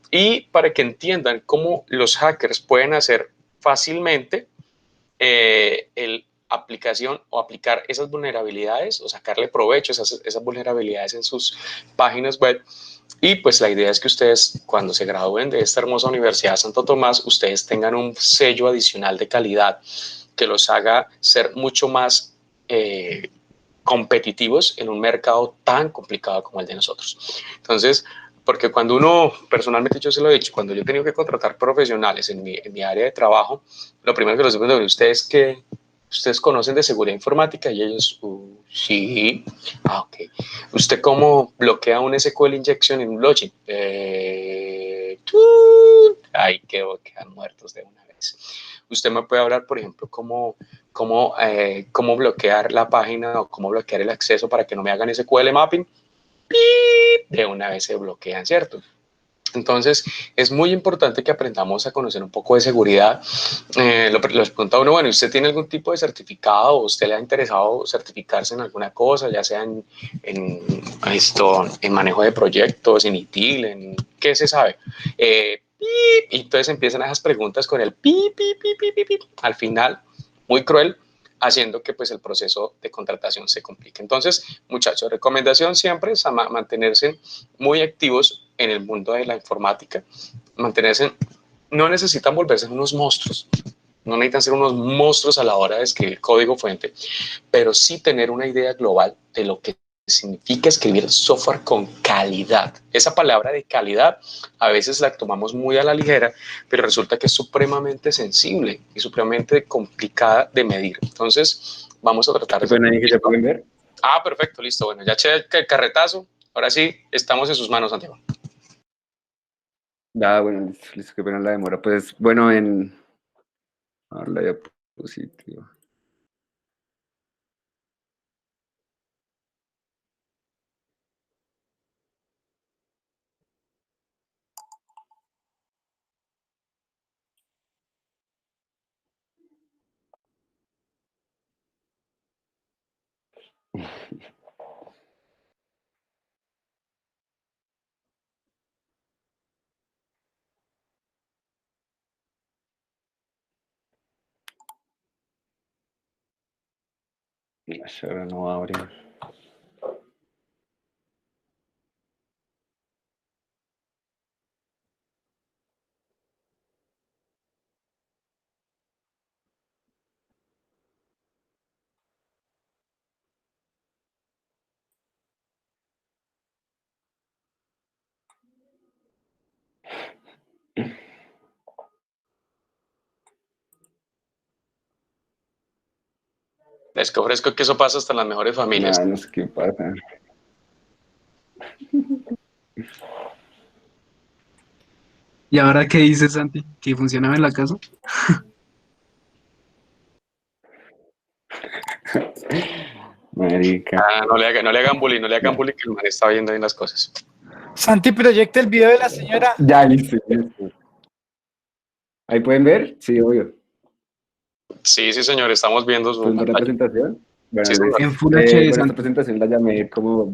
Y para que entiendan cómo los hackers pueden hacer fácilmente aplicación o aplicar esas vulnerabilidades o sacarle provecho a esas vulnerabilidades en sus páginas web. Y pues la idea es que ustedes, cuando se gradúen de esta hermosa Universidad de Santo Tomás, ustedes tengan un sello adicional de calidad que los haga ser mucho más competitivos en un mercado tan complicado como el de nosotros. Entonces, porque cuando uno, personalmente yo se lo he dicho, cuando yo he tenido que contratar profesionales en mi área de trabajo, lo primero que los digo de ustedes es que ustedes conocen de seguridad informática y ellos, sí, ok. ¿Usted cómo bloquea un SQL injection en un login? Ay, quedan muertos de una vez. Usted me puede hablar, por ejemplo, cómo bloquear la página o cómo bloquear el acceso para que no me hagan SQL mapping. De una vez se bloquean, ¿cierto? Entonces, es muy importante que aprendamos a conocer un poco de seguridad. Les pregunta uno, bueno, ¿usted tiene algún tipo de certificado o usted le ha interesado certificarse en alguna cosa, ya sea en manejo de proyectos, en ITIL, en qué se sabe? Y entonces empiezan esas preguntas con el pi. Al final, muy cruel, haciendo que pues el proceso de contratación se complique. Entonces, muchachos, recomendación siempre es mantenerse muy activos en el mundo de la informática, no necesitan volverse unos monstruos, no necesitan ser unos monstruos a la hora de escribir código fuente, pero sí tener una idea global de lo que significa escribir software con calidad. Esa palabra de calidad a veces la tomamos muy a la ligera, pero resulta que es supremamente sensible y supremamente complicada de medir. Entonces, vamos a tratar de... ¿Bueno, ahí que ya pueden ver? Ah, perfecto, listo. Bueno, ya eché el carretazo. Ahora sí, estamos en sus manos, Santiago. Bueno, listo, qué pena la demora. Pues, bueno, a ver la diapositiva. Ahora no abre. Les que ofrezco que eso pasa hasta en las mejores familias. No sé qué pasa. ¿Y ahora qué dices, Santi? ¿Que funcionaba en la casa? Marica. No le hagan bullying, que el man está viendo bien las cosas. Santi, proyecta el video de la señora. Ya, listo. ¿Ahí pueden ver? Sí, obvio. Sí, señor, estamos viendo su ¿Pueden ver la presentación? Bueno, sí, en Full HD, esta presentación la llamé como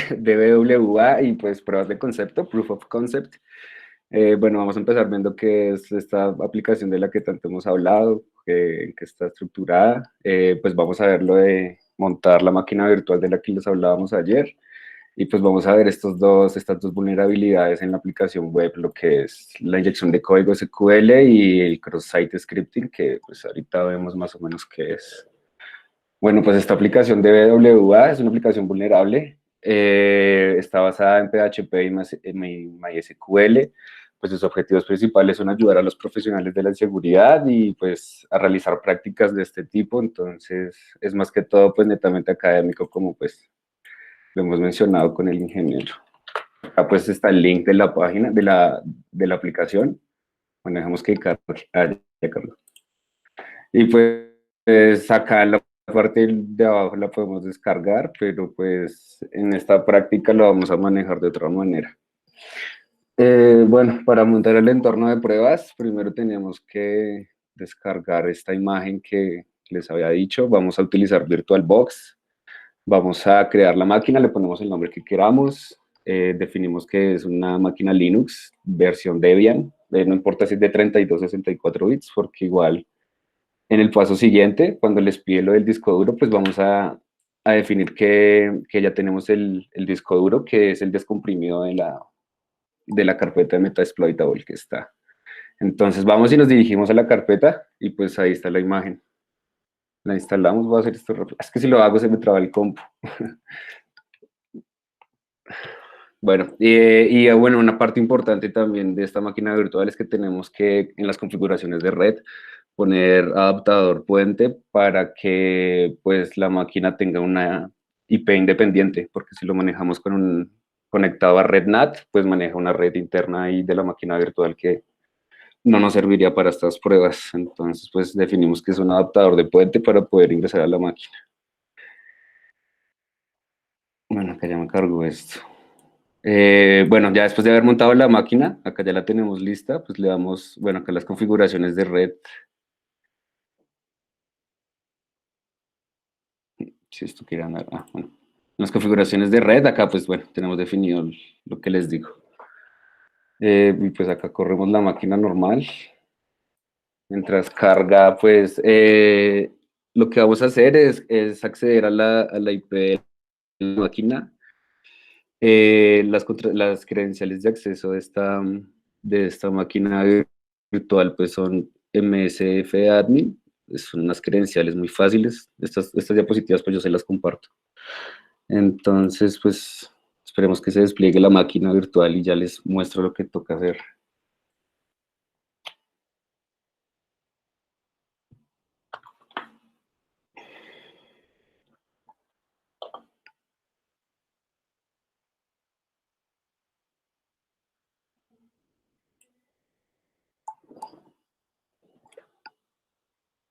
DBWA y pues pruebas de concepto, Proof of Concept. Bueno, vamos a empezar viendo qué es esta aplicación de la que tanto hemos hablado, en qué está estructurada. Pues vamos a ver lo de montar la máquina virtual de la que les hablábamos ayer. Y pues vamos a ver estas dos vulnerabilidades en la aplicación web, lo que es la inyección de código SQL y el cross-site scripting, que pues ahorita vemos más o menos qué es. Bueno, pues esta aplicación de BWA es una aplicación vulnerable, está basada en PHP y MySQL. Pues sus objetivos principales son ayudar a los profesionales de la seguridad y pues a realizar prácticas de este tipo. Entonces es más que todo pues netamente académico, como pues lo hemos mencionado con el ingeniero. Acá pues está el link de la página, de la aplicación. Bueno, dejamos que cargue. Ya cargó. Y pues acá en la parte de abajo la podemos descargar, pero pues en esta práctica lo vamos a manejar de otra manera. Bueno, para montar el entorno de pruebas, primero tenemos que descargar esta imagen que les había dicho. Vamos a utilizar VirtualBox. Vamos a crear la máquina, le ponemos el nombre que queramos. Definimos que es una máquina Linux, versión Debian. No importa si es de 32 o 64 bits, porque igual en el paso siguiente, cuando les pide lo del disco duro, pues vamos a definir que ya tenemos el disco duro, que es el descomprimido de la carpeta de Metasploitable que está. Entonces vamos y nos dirigimos a la carpeta y pues ahí está la imagen. La instalamos, voy a hacer esto rápido. Es que si lo hago se me traba el compu. Bueno, y bueno, una parte importante también de esta máquina virtual es que tenemos que en las configuraciones de red poner adaptador puente para que pues la máquina tenga una IP independiente, porque si lo manejamos conectado a red NAT, pues maneja una red interna ahí de la máquina virtual que no nos serviría para estas pruebas. Entonces, pues definimos que es un adaptador de puente para poder ingresar a la máquina. Bueno, acá ya me cargo esto. Bueno, ya después de haber montado la máquina, acá ya la tenemos lista, pues le damos, bueno, acá las configuraciones de red. Si esto quiere andar, bueno. Las configuraciones de red, acá pues bueno, tenemos definido lo que les digo. Y pues acá corremos la máquina normal. Mientras carga, pues lo que vamos a hacer es acceder a la IP de la máquina. Las credenciales de acceso de esta máquina virtual pues son MSF-admin, son unas credenciales muy fáciles. Estas diapositivas pues yo se las comparto. Entonces pues esperemos que se despliegue la máquina virtual y ya les muestro lo que toca hacer.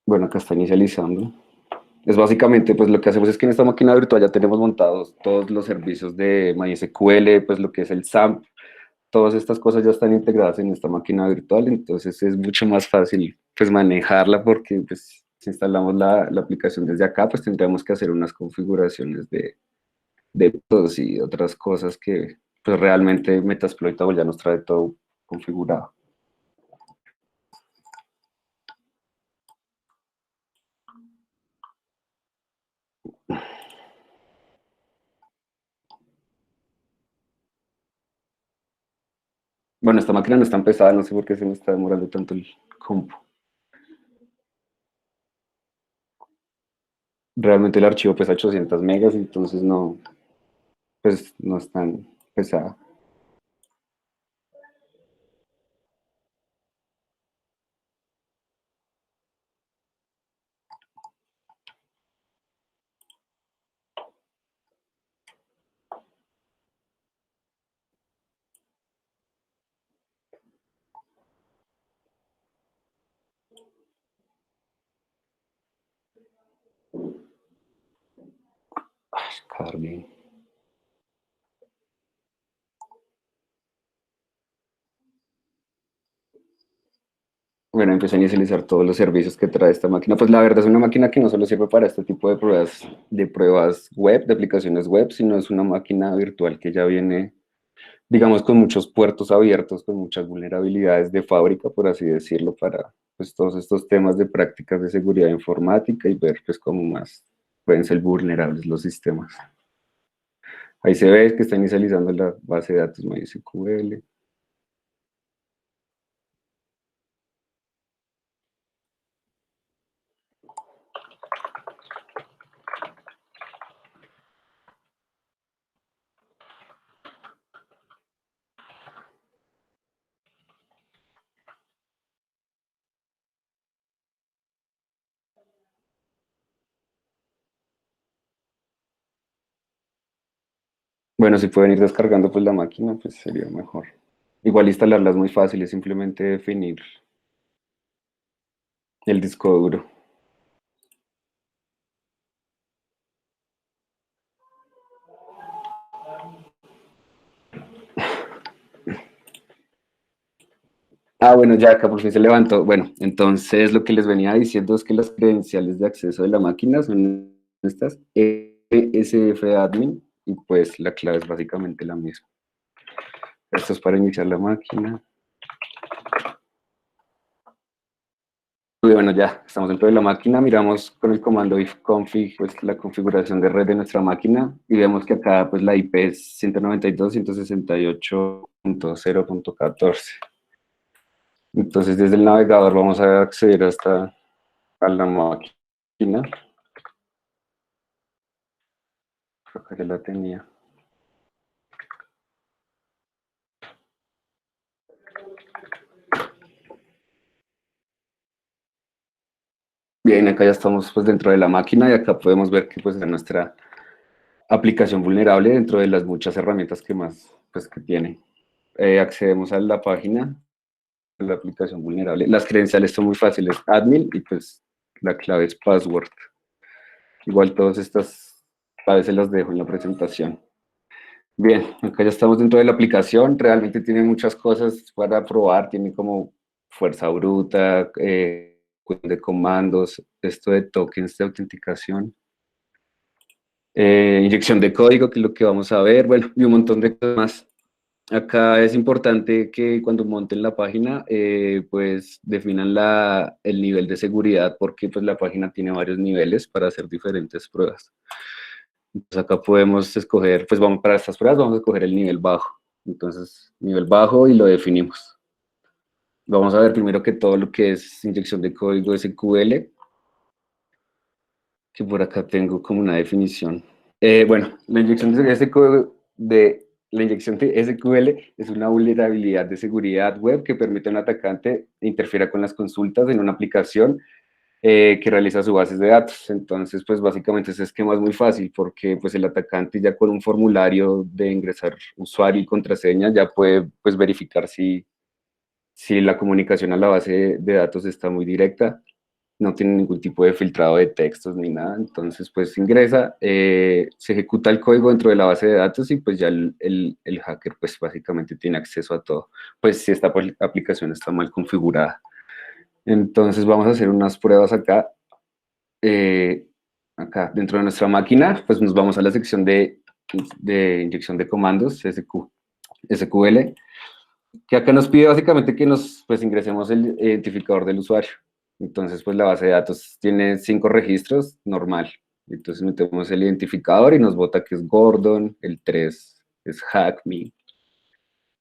Bueno, acá está inicializando. Es básicamente, pues lo que hacemos es que en esta máquina virtual ya tenemos montados todos los servicios de MySQL, pues lo que es el SAMP, todas estas cosas ya están integradas en esta máquina virtual, entonces es mucho más fácil pues manejarla porque pues si instalamos la aplicación desde acá, pues tendríamos que hacer unas configuraciones de métodos y otras cosas que pues realmente Metasploitable ya nos trae todo configurado. Bueno, esta máquina no está pesada, no sé por qué se me está demorando tanto el compu. Realmente el archivo pesa 800 megas, entonces no, pues no es tan pesado. Cargue. Bueno, empecé a inicializar todos los servicios que trae esta máquina. Pues la verdad es una máquina que no solo sirve para este tipo de pruebas web, de aplicaciones web, sino es una máquina virtual que ya viene, digamos, con muchos puertos abiertos, con muchas vulnerabilidades de fábrica, por así decirlo, para pues, todos estos temas de prácticas de seguridad informática y ver pues cómo más pueden ser vulnerables los sistemas. Ahí se ve que está inicializando la base de datos MySQL. Bueno, si pueden ir descargando pues la máquina, pues sería mejor. Igual instalarla es muy fácil, es simplemente definir el disco duro. Ah, bueno, ya acá por fin se levantó. Bueno, entonces lo que les venía diciendo es que las credenciales de acceso de la máquina son estas, ESF-admin, y pues la clave es básicamente la misma. Esto es para iniciar la máquina. Y bueno, ya estamos dentro de la máquina, miramos con el comando ifconfig pues la configuración de red de nuestra máquina y vemos que acá pues la IP es 192.168.0.14. Entonces desde el navegador vamos a acceder hasta a la máquina. Acá ya la tenía. Bien, acá ya estamos pues dentro de la máquina y acá podemos ver que pues es nuestra aplicación vulnerable dentro de las muchas herramientas que más pues que tiene. Accedemos a la página de la aplicación vulnerable. Las credenciales son muy fáciles, admin y pues la clave es password. Igual todas estas claves se las dejo en la presentación. Bien, acá ya estamos dentro de la aplicación, realmente tiene muchas cosas para probar, tiene como fuerza bruta, de comandos, esto de tokens de autenticación, inyección de código, que es lo que vamos a ver, bueno, y un montón de cosas más. Acá es importante que cuando monten la página, pues definan el nivel de seguridad, porque pues la página tiene varios niveles para hacer diferentes pruebas. Entonces acá podemos escoger, pues vamos para estas pruebas, vamos a escoger el nivel bajo. Entonces, nivel bajo y lo definimos. Vamos a ver primero que todo lo que es inyección de código SQL, que por acá tengo como una definición. Bueno, la inyección de SQL es una vulnerabilidad de seguridad web que permite a un atacante interfiera con las consultas en una aplicación que realiza sus bases de datos. Entonces, pues básicamente ese esquema es muy fácil porque pues el atacante ya con un formulario de ingresar usuario y contraseña ya puede pues verificar si la comunicación a la base de datos está muy directa, no tiene ningún tipo de filtrado de textos ni nada, entonces pues ingresa, se ejecuta el código dentro de la base de datos y pues ya el hacker pues básicamente tiene acceso a todo, pues si esta aplicación está mal configurada. Entonces vamos a hacer unas pruebas acá, acá dentro de nuestra máquina, pues nos vamos a la sección de inyección de comandos, SQL, que acá nos pide básicamente que nos pues ingresemos el identificador del usuario. Entonces pues la base de datos tiene 5 registros, normal. Entonces metemos el identificador y nos bota que es Gordon, el 3 es HackMe,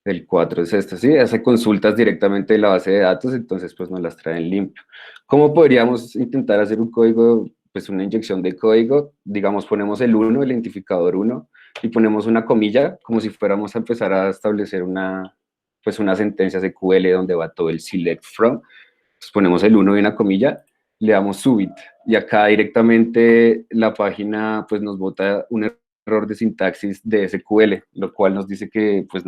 el 4 es esto, ¿sí? Hace consultas directamente de la base de datos, entonces pues nos las traen limpio. ¿Cómo podríamos intentar hacer un código, pues una inyección de código? Digamos, ponemos el 1, el identificador 1, y ponemos una comilla, como si fuéramos a empezar a establecer una sentencia SQL donde va todo el select from. Entonces ponemos el 1 y una comilla, le damos subit, y acá directamente la página pues nos bota un error de sintaxis de SQL, lo cual nos dice que pues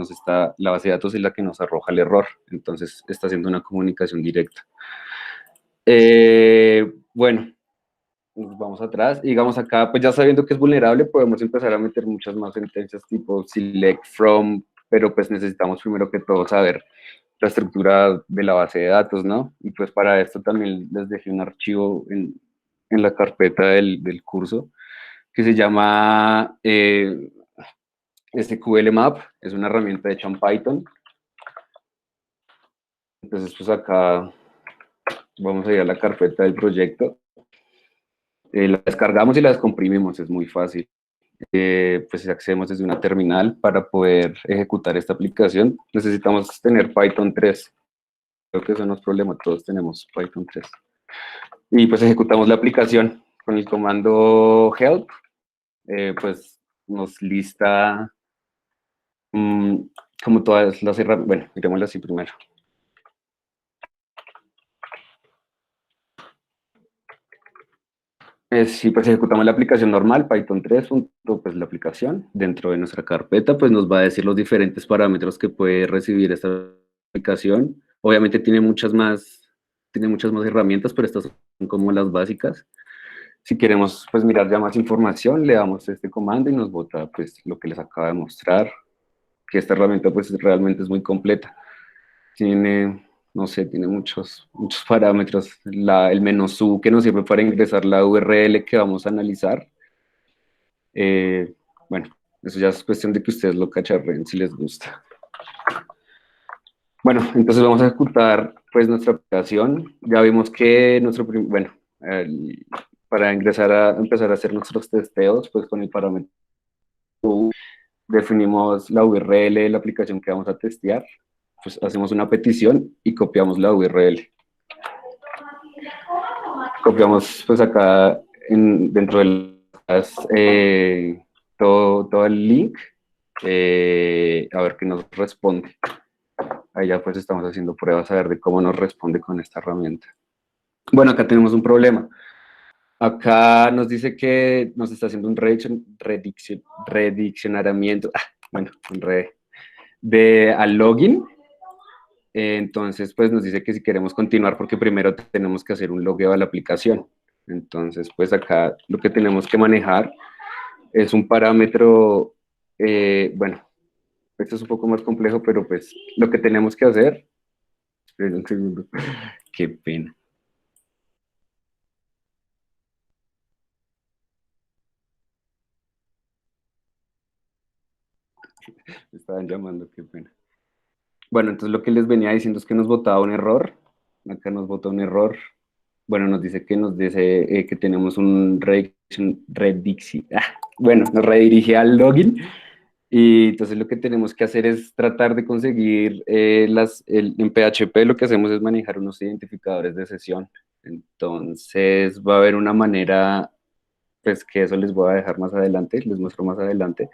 la base de datos es la que nos arroja el error, entonces está haciendo una comunicación directa. Bueno, vamos atrás, y digamos acá, pues ya sabiendo que es vulnerable, podemos empezar a meter muchas más sentencias tipo select from, pero pues necesitamos primero que todo saber la estructura de la base de datos, ¿no? Y pues para esto también les dejé un archivo en la carpeta del curso que se llama SQL Map, es una herramienta hecha en Python. Entonces pues acá vamos a ir a la carpeta del proyecto, la descargamos y la descomprimimos, es muy fácil. pues accedemos desde una terminal para poder ejecutar esta aplicación. Necesitamos tener Python 3. Creo que eso no es problema, todos tenemos Python 3. Y pues ejecutamos la aplicación con el comando help, pues nos lista como todas las herramientas. Bueno, miremoslo así primero. Sí, pues ejecutamos la aplicación normal, Python 3, pues la aplicación. Dentro de nuestra carpeta, pues nos va a decir los diferentes parámetros que puede recibir esta aplicación. Obviamente tiene muchas más herramientas, pero estas son como las básicas. Si queremos pues mirar ya más información, le damos este comando y nos bota pues lo que les acabo de mostrar, que esta herramienta pues realmente es muy completa. Tiene, no sé, tiene muchos parámetros. El menú sub que nos sirve para ingresar la URL que vamos a analizar. Bueno, eso ya es cuestión de que ustedes lo cacharren si les gusta. Bueno, entonces vamos a ejecutar pues nuestra aplicación. Ya vimos que para empezar a hacer nuestros testeos, pues con el parámetro definimos la URL de la aplicación que vamos a testear. Pues hacemos una petición y copiamos la URL. Copiamos pues acá dentro de todo el link, a ver qué nos responde. Ahí ya pues estamos haciendo pruebas a ver de cómo nos responde con esta herramienta. Bueno, acá tenemos un problema. Acá nos dice que nos está haciendo un rediccionamiento, al login. Entonces, pues nos dice que si queremos continuar, porque primero tenemos que hacer un logueo a la aplicación. Entonces, pues acá lo que tenemos que manejar es un parámetro, bueno, esto es un poco más complejo, pero pues lo que tenemos que hacer, esperen un segundo, qué pena. Me estaban llamando, qué pena. Bueno, entonces lo que les venía diciendo es que nos botaba un error. Acá nos bota un error. Bueno, nos dice que tenemos un nos redirige al login. Y entonces lo que tenemos que hacer es tratar de conseguir en PHP lo que hacemos es manejar unos identificadores de sesión. Entonces va a haber una manera, pues que eso les voy a dejar más adelante, les muestro más adelante,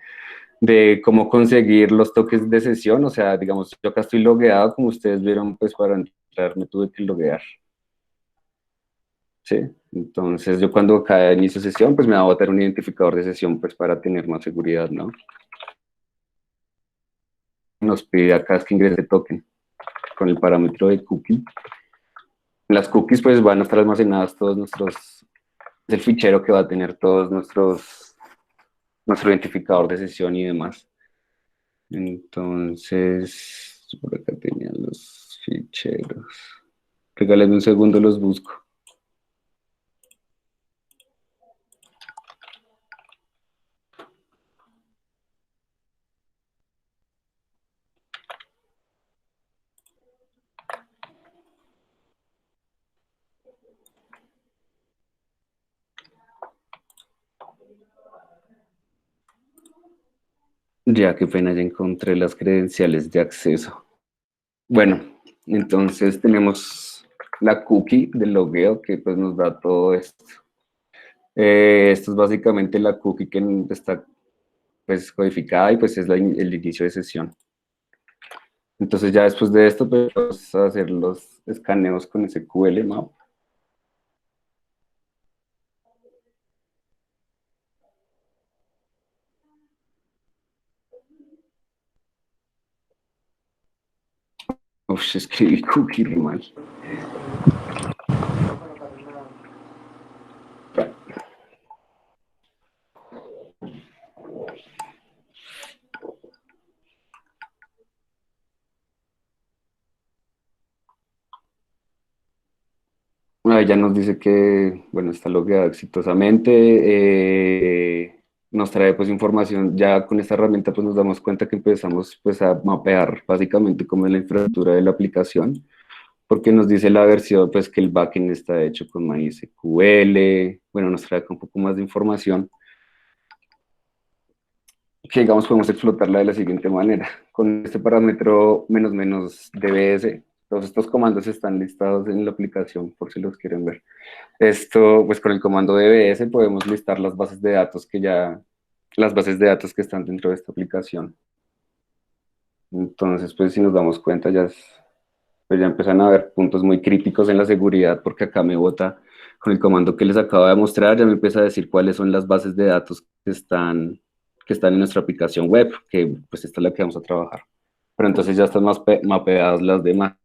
de cómo conseguir los toques de sesión. O sea, digamos, yo acá estoy logueado, como ustedes vieron, pues para entrar me tuve que loguear. Sí, entonces yo cuando acá inicio sesión, pues me va a botar un identificador de sesión, pues para tener más seguridad, ¿no? Nos pide acá es que ingrese token con el parámetro de cookie. Las cookies pues van a estar almacenadas todos es el fichero que va a tener todos nuestro identificador de sesión y demás. Entonces, por acá tenía los ficheros. Regálenme un segundo, los busco. Ya, qué pena, ya encontré las credenciales de acceso. Bueno, entonces tenemos la cookie del logueo que pues nos da todo esto. Esto es básicamente la cookie que está pues codificada y pues es el inicio de sesión. Entonces ya después de esto pues vamos a hacer los escaneos con SQL Map. Uf, escribí cookie re mal. Ya nos dice que, bueno, está logueado exitosamente. Nos trae pues información. Ya con esta herramienta pues nos damos cuenta que empezamos pues a mapear básicamente cómo es la infraestructura de la aplicación, porque nos dice la versión pues que el backend está hecho con MySQL. Bueno, nos trae un poco más de información. que digamos podemos explotarla de la siguiente manera. Con este parámetro menos dbs, todos estos comandos están listados en la aplicación por si los quieren ver. Esto, pues con el comando dbs podemos listar las bases de datos que están dentro de esta aplicación. Entonces, pues si nos damos cuenta, pues ya empiezan a haber puntos muy críticos en la seguridad, porque acá me bota con el comando que les acabo de mostrar, ya me empieza a decir cuáles son las bases de datos que están en nuestra aplicación web, que pues esta es la que vamos a trabajar. Pero entonces ya están más mapeadas las demás,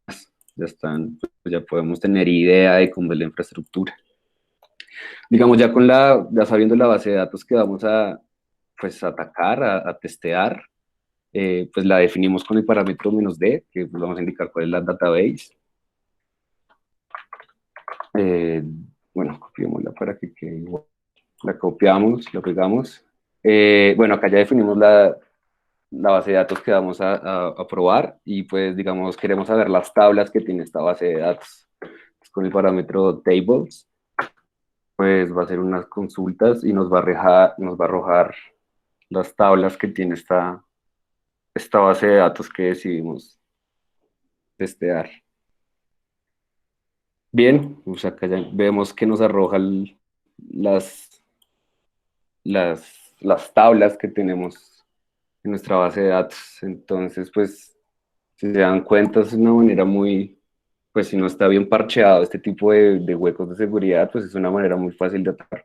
ya están, pues ya podemos tener idea de cómo es la infraestructura. Digamos, ya sabiendo la base de datos que vamos a, pues, atacar, a testear, pues la definimos con el parámetro "-d", que pues vamos a indicar cuál es la database. Bueno, copiémosla para que quede igual. La copiamos, la pegamos. Bueno, acá ya definimos la base de datos que vamos a probar y pues digamos queremos saber las tablas que tiene esta base de datos. Pues, con el parámetro tables, pues va a hacer unas consultas y nos va a arrojar las tablas que tiene esta base de datos que decidimos testear. Bien, pues acá ya vemos que nos arroja las tablas que tenemos en nuestra base de datos. Entonces, pues, si se dan cuenta, es una manera muy, pues si no está bien parcheado este tipo de huecos de seguridad, pues es una manera muy fácil de atacar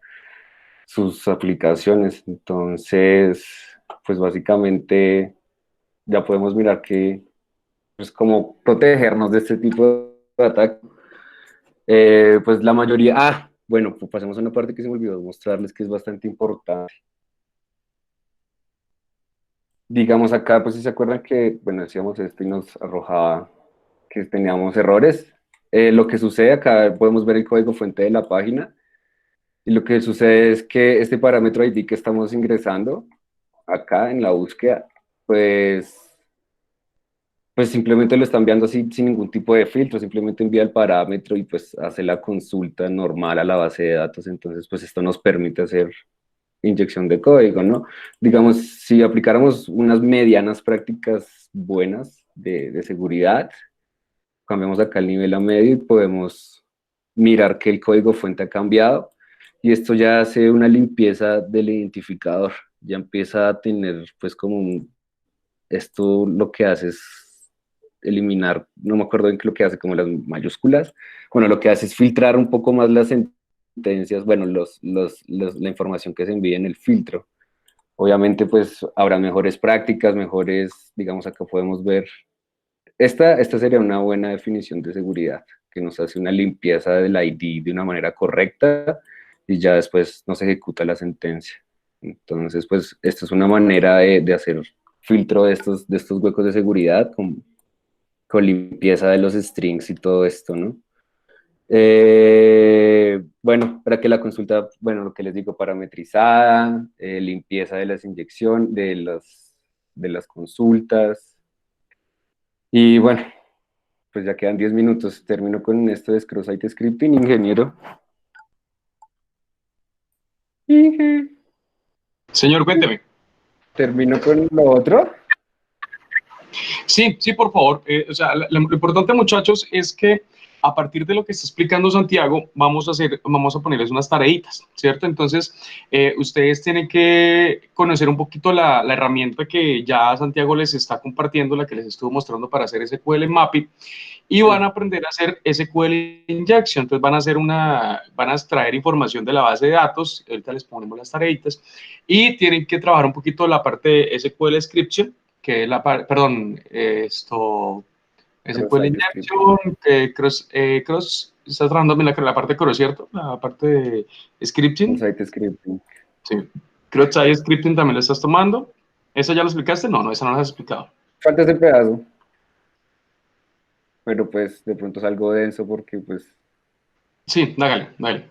sus aplicaciones. Entonces, pues básicamente ya podemos mirar que, pues cómo protegernos de este tipo de ataque. Pues la mayoría, bueno, pues pasemos a una parte que se me olvidó mostrarles que es bastante importante. Digamos acá, pues si se acuerdan que, bueno, decíamos esto y nos arrojaba que teníamos errores. Lo que sucede acá, podemos ver el código fuente de la página, y lo que sucede es que este parámetro ID que estamos ingresando acá en la búsqueda, pues simplemente lo está enviando así sin ningún tipo de filtro, simplemente envía el parámetro y pues hace la consulta normal a la base de datos. Entonces pues esto nos permite hacer inyección de código, ¿no? Digamos, si aplicáramos unas medianas prácticas buenas de seguridad, cambiamos acá el nivel a medio y podemos mirar que el código fuente ha cambiado, y esto ya hace una limpieza del identificador, ya empieza a tener pues como esto lo que hace es eliminar, no me acuerdo bien qué lo que hace, como las mayúsculas, bueno, lo que hace es filtrar un poco más las sentencias, bueno, la información que se envía en el filtro. Obviamente pues habrá mejores prácticas, digamos acá podemos ver, esta sería una buena definición de seguridad, que nos hace una limpieza del ID de una manera correcta y ya después nos ejecuta la sentencia. Entonces pues esta es una manera de hacer filtro de estos huecos de seguridad con limpieza de los strings y todo esto, ¿no? Bueno, para que la consulta, bueno, lo que les digo, parametrizada, limpieza de las inyecciones, de las consultas. Y bueno, pues ya quedan 10 minutos. Termino con esto de cross-site scripting, ingeniero. Señor, cuénteme. ¿Termino con lo otro? Sí, por favor. O sea, lo importante, muchachos, es que a partir de lo que está explicando Santiago, vamos a ponerles unas tareitas, ¿cierto? Entonces, ustedes tienen que conocer un poquito la herramienta que ya Santiago les está compartiendo, la que les estuvo mostrando para hacer SQL Mapping, y van a aprender a hacer SQL Injection. Entonces, van a extraer información de la base de datos, ahorita les ponemos las tareitas, y tienen que trabajar un poquito la parte de SQL Scription, que es SQL Injection, estás trabajando en la parte cross, ¿cierto? La parte de scripting. Cross-site scripting. Sí. Cross-site scripting también lo estás tomando. ¿Esa ya lo explicaste? No, esa no la has explicado. Falta ese pedazo. Pero pues de pronto es algo denso porque pues... Sí, dale.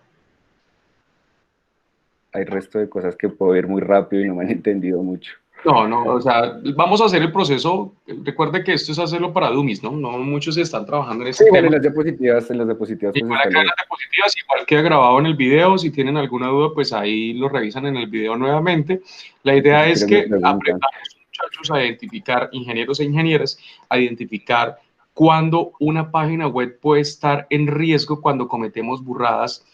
Hay resto de cosas que puedo ir muy rápido y no me han entendido mucho. No, o sea, vamos a hacer el proceso. Recuerde que esto es hacerlo para dummies, ¿no? No muchos están trabajando en Sí, este igual tema. en las diapositivas pues Igual está acá en las diapositivas, igual queda grabado en el video. Si tienen alguna duda, pues ahí lo revisan en el video nuevamente. La idea si es quieren me que preguntan. aprendamos, muchachos, a identificar, ingenieros e ingenieras, a identificar cuándo una página web puede estar en riesgo cuando cometemos burradas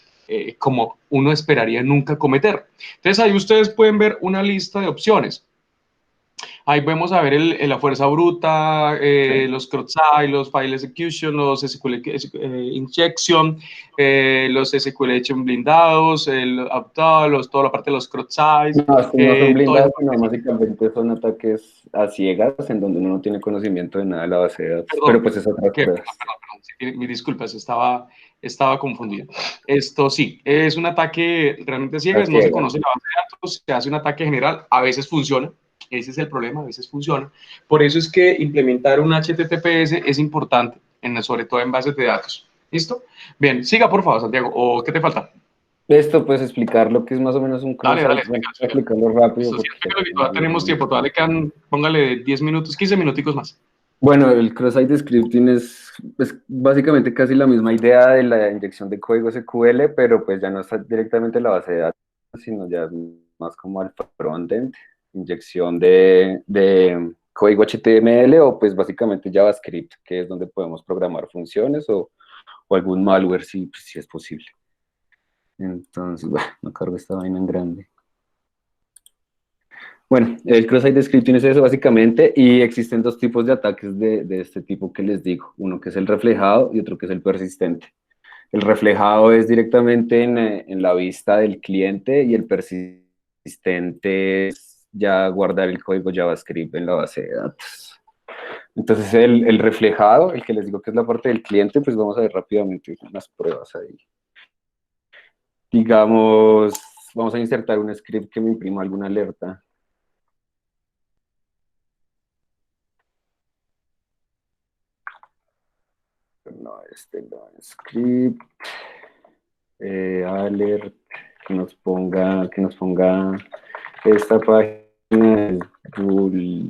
como uno esperaría nunca cometer. Entonces ahí ustedes pueden ver una lista de opciones. Ahí vamos a ver la fuerza bruta, los CRUD-SI, los file execution, los SQL injection, los SQL blindados, el toda la parte de los CRUD-SI, No, estos no son toda esa blindados, sino parte. básicamente son ataques a ciegas en donde uno no tiene conocimiento de nada de la base de datos. Perdón, Pero pues es otras pruebas. sí, mis disculpas, estaba confundido. Esto sí, es un ataque realmente a A ciegas, no se ciegas. conoce la base de datos, se hace un ataque general, a veces funciona, ese es el problema, a veces funciona. Por eso es que implementar un HTTPS es importante, sobre todo en bases de datos. ¿Listo? Bien, siga por favor, Santiago, ¿o qué te falta? Esto pues explicar lo que es más o menos un Dale, cross-site, bueno, explicarlo rápido. Listo, Porque todavía tenemos tiempo, todavía le quedan, póngale 10 minutos, 15 minuticos más. Bueno, el cross-site scripting es básicamente casi la misma idea de la inyección de código SQL, pero pues ya no está directamente en la base de datos, sino ya más como al frontend, inyección de código HTML o pues básicamente JavaScript, que es donde podemos programar funciones o algún malware si es posible. Entonces, bueno, no cargo esta vaina en grande. Bueno, el cross-site scripting es eso básicamente, y existen dos tipos de ataques de este tipo que les digo, uno que es el reflejado y otro que es el persistente. El reflejado es directamente en la vista del cliente y el persistente es ya guardar el código JavaScript en la base de datos. Entonces el reflejado, el que les digo que es la parte del cliente, pues vamos a ver rápidamente unas pruebas ahí. Digamos, vamos a insertar un script que me imprima alguna alerta. No, script, alert, que nos ponga esta página es vulnerable.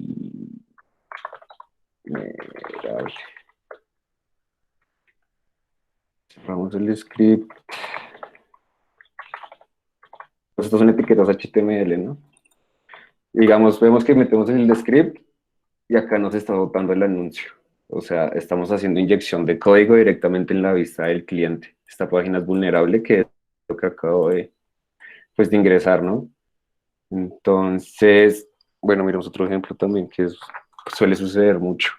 Cerramos el script. Pues estas son etiquetas HTML, ¿no? Digamos, vemos que metemos en el script y acá nos está botando el anuncio. O sea, estamos haciendo inyección de código directamente en la vista del cliente. Esta página es vulnerable, que es lo que acabo de ingresar, ¿no? Entonces, bueno, miremos otro ejemplo también que suele suceder mucho.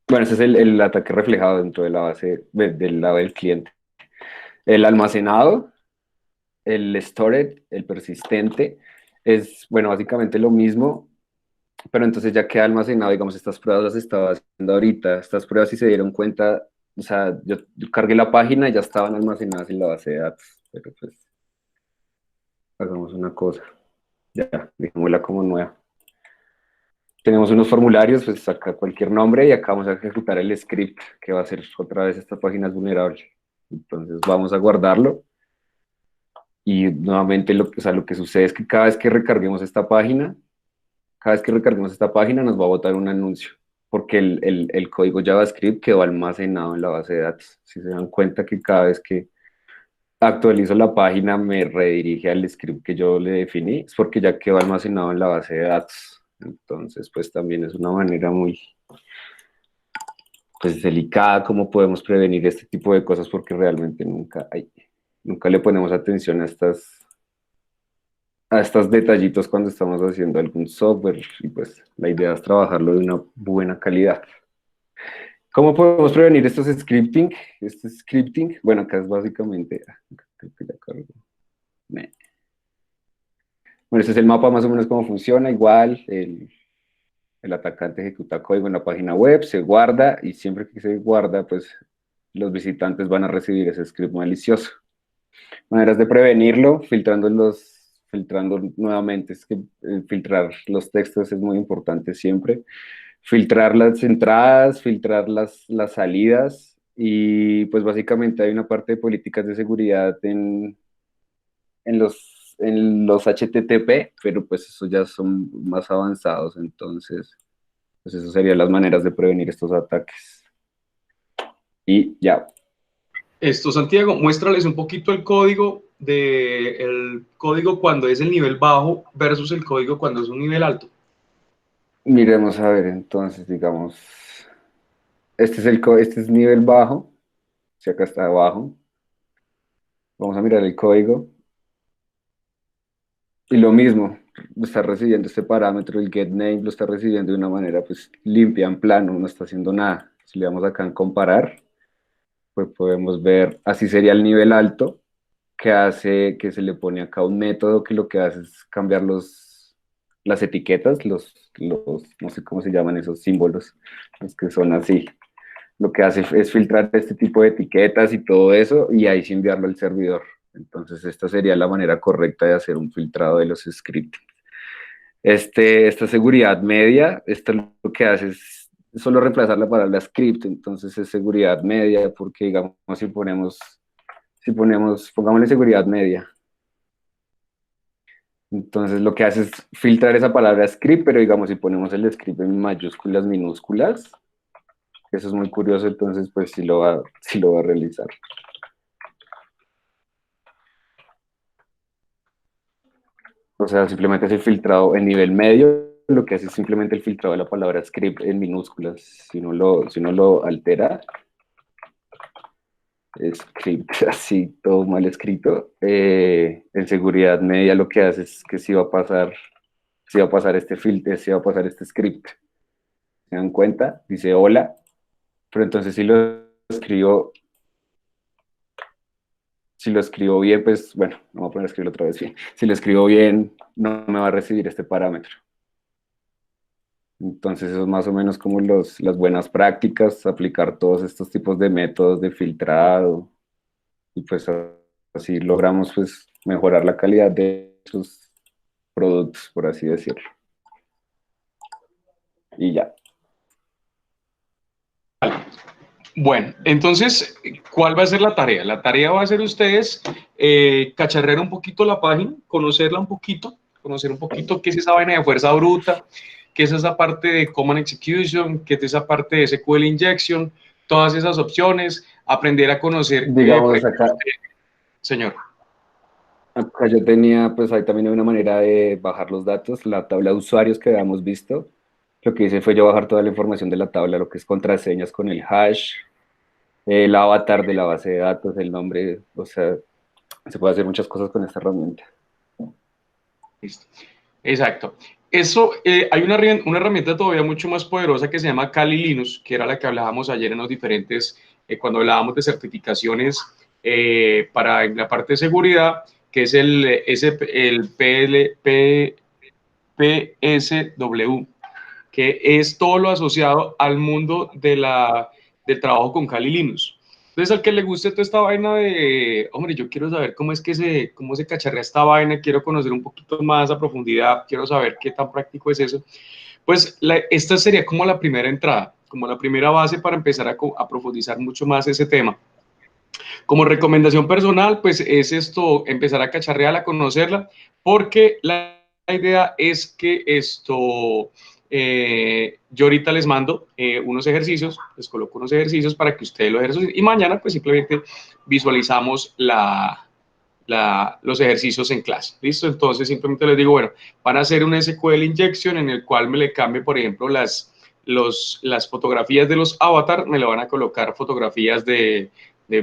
Bueno, ese es el ataque reflejado dentro de la base del lado del cliente. El almacenado, el stored, el persistente, es, bueno, básicamente lo mismo, pero entonces ya queda almacenado, digamos, estas pruebas las estaba haciendo ahorita, estas pruebas si se dieron cuenta, o sea, yo cargué la página y ya estaban almacenadas en la base de datos, pero pues, hagamos una cosa, ya, dejémosla como nueva. Tenemos unos formularios, pues saca cualquier nombre y acá vamos a ejecutar el script que va a hacer otra vez esta página es vulnerable. Entonces vamos a guardarlo y nuevamente lo que sucede es que cada vez que recarguemos esta página, nos va a botar un anuncio porque el código JavaScript quedó almacenado en la base de datos. Si se dan cuenta que cada vez que actualizo la página me redirige al script que yo le definí, es porque ya quedó almacenado en la base de datos. Entonces, pues también es una manera muy pues, delicada cómo podemos prevenir este tipo de cosas porque realmente nunca le ponemos atención a estos detallitos cuando estamos haciendo algún software y pues la idea es trabajarlo de una buena calidad. ¿Cómo podemos prevenir estos scripting? Este scripting, bueno, acá es básicamente, creo que ya cargo. Bueno, este es el mapa más o menos cómo funciona, igual el atacante ejecuta código en la página web, se guarda y siempre que se guarda, pues los visitantes van a recibir ese script malicioso. Maneras de prevenirlo, filtrando nuevamente, es que filtrar los textos es muy importante siempre. Filtrar las entradas, filtrar las salidas y pues básicamente hay una parte de políticas de seguridad en los en los HTTP, pero pues eso ya son más avanzados, entonces pues eso serían las maneras de prevenir estos ataques. Y ya. Santiago, muéstrales un poquito el código cuando es el nivel bajo versus el código cuando es un nivel alto. Miremos a ver, entonces, digamos, este es nivel bajo, si acá está abajo. Vamos a mirar el código. Y lo mismo, está recibiendo este parámetro, el getName, lo está recibiendo de una manera pues limpia, en plano, no está haciendo nada. Si le damos acá en comparar, pues podemos ver, así sería el nivel alto, que hace, que se le pone acá un método que lo que hace es cambiar las etiquetas, no sé cómo se llaman esos símbolos, los que son así. Lo que hace es filtrar este tipo de etiquetas y todo eso, y ahí sí enviarlo al servidor. Entonces, esta sería la manera correcta de hacer un filtrado de los scripts. Esta seguridad media, esto lo que hace es solo reemplazar la palabra script, entonces es seguridad media, porque digamos, pongámosle seguridad media. Entonces, lo que hace es filtrar esa palabra script, pero digamos, si ponemos el script en mayúsculas, minúsculas, eso es muy curioso, entonces pues sí lo va a realizar. O sea, simplemente es el filtrado en nivel medio, lo que hace es simplemente el filtrado de la palabra script en minúsculas. Si no lo altera, script así, todo mal escrito, en seguridad media lo que hace es que sí va a pasar este filtro, sí va a pasar este script. ¿Se dan cuenta? Dice hola, pero entonces si lo escribo bien, pues bueno, no voy a poner a escribirlo otra vez bien. Si lo escribo bien, no me va a recibir este parámetro. Entonces eso es más o menos como las buenas prácticas, aplicar todos estos tipos de métodos de filtrado, y pues así logramos pues mejorar la calidad de sus productos, por así decirlo. Y ya. Bueno, entonces, ¿cuál va a ser la tarea? La tarea va a ser ustedes cacharrear un poquito la página, conocer un poquito qué es esa vaina de fuerza bruta, qué es esa parte de Command Execution, qué es esa parte de SQL Injection, todas esas opciones, aprender a conocer. Digamos acá. Señor. Acá yo tenía, pues ahí también hay una manera de bajar los datos, la tabla de usuarios que habíamos visto. Lo que hice fue yo bajar toda la información de la tabla, lo que es contraseñas con el hash, el avatar de la base de datos, el nombre, o sea, se puede hacer muchas cosas con esta herramienta. Listo. Exacto. Eso, hay una herramienta todavía mucho más poderosa que se llama Kali Linux, que era la que hablábamos ayer en los diferentes, cuando hablábamos de certificaciones para la parte de seguridad, que es el PSW, que es todo lo asociado al mundo del trabajo con Kali Linux. Entonces, al que le guste toda esta vaina de, hombre, yo quiero saber cómo se cacharrea esta vaina, quiero conocer un poquito más a profundidad, quiero saber qué tan práctico es eso, pues esta sería como la primera entrada, como la primera base para empezar a profundizar mucho más ese tema. Como recomendación personal, pues es empezar a cacharrearla, a conocerla, porque la idea es que yo ahorita les mando unos ejercicios, les coloco unos ejercicios para que ustedes los ejerciten y mañana pues simplemente visualizamos los ejercicios en clase, ¿listo? Entonces simplemente les digo, bueno, van a hacer un SQL injection en el cual me le cambie, por ejemplo, las fotografías de los avatar, me le van a colocar fotografías de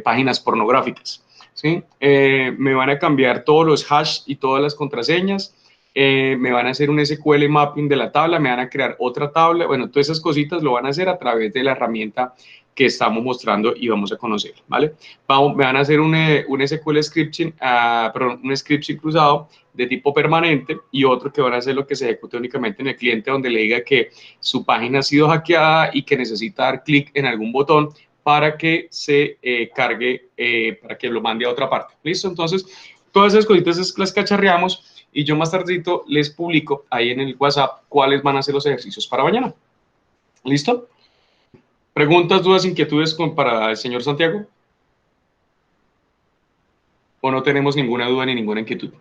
páginas pornográficas, ¿sí? Me van a cambiar todos los hash y todas las contraseñas, me van a hacer un SQL mapping de la tabla, me van a crear otra tabla, bueno, todas esas cositas lo van a hacer a través de la herramienta que estamos mostrando y vamos a conocer, ¿vale? Me van a hacer un SQL scripting, un scripting cruzado de tipo permanente y otro que van a hacer lo que se ejecute únicamente en el cliente donde le diga que su página ha sido hackeada y que necesita dar clic en algún botón para que se cargue, para que lo mande a otra parte, ¿listo? Entonces, todas esas cositas las cacharreamos y yo más tardito les publico ahí en el WhatsApp cuáles van a ser los ejercicios para mañana. ¿Listo? ¿Preguntas, dudas, inquietudes para el señor Santiago? ¿O no tenemos ninguna duda ni ninguna inquietud?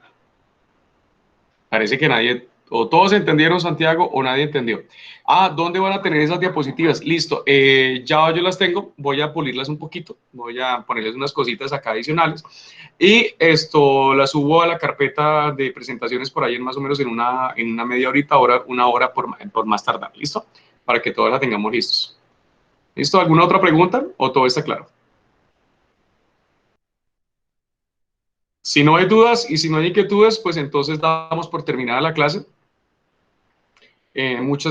Parece que nadie, o todos entendieron, Santiago, o nadie entendió. ¿Dónde van a tener esas diapositivas? Listo, ya yo las tengo, voy a pulirlas un poquito, voy a ponerles unas cositas acá adicionales, y esto las subo a la carpeta de presentaciones por ahí en más o menos en una media horita, una hora por más tardar, ¿listo? Para que todas las tengamos listos. ¿Listo? ¿Alguna otra pregunta o todo está claro? Si no hay dudas y si no hay inquietudes, pues entonces damos por terminada la clase. Muchas gracias.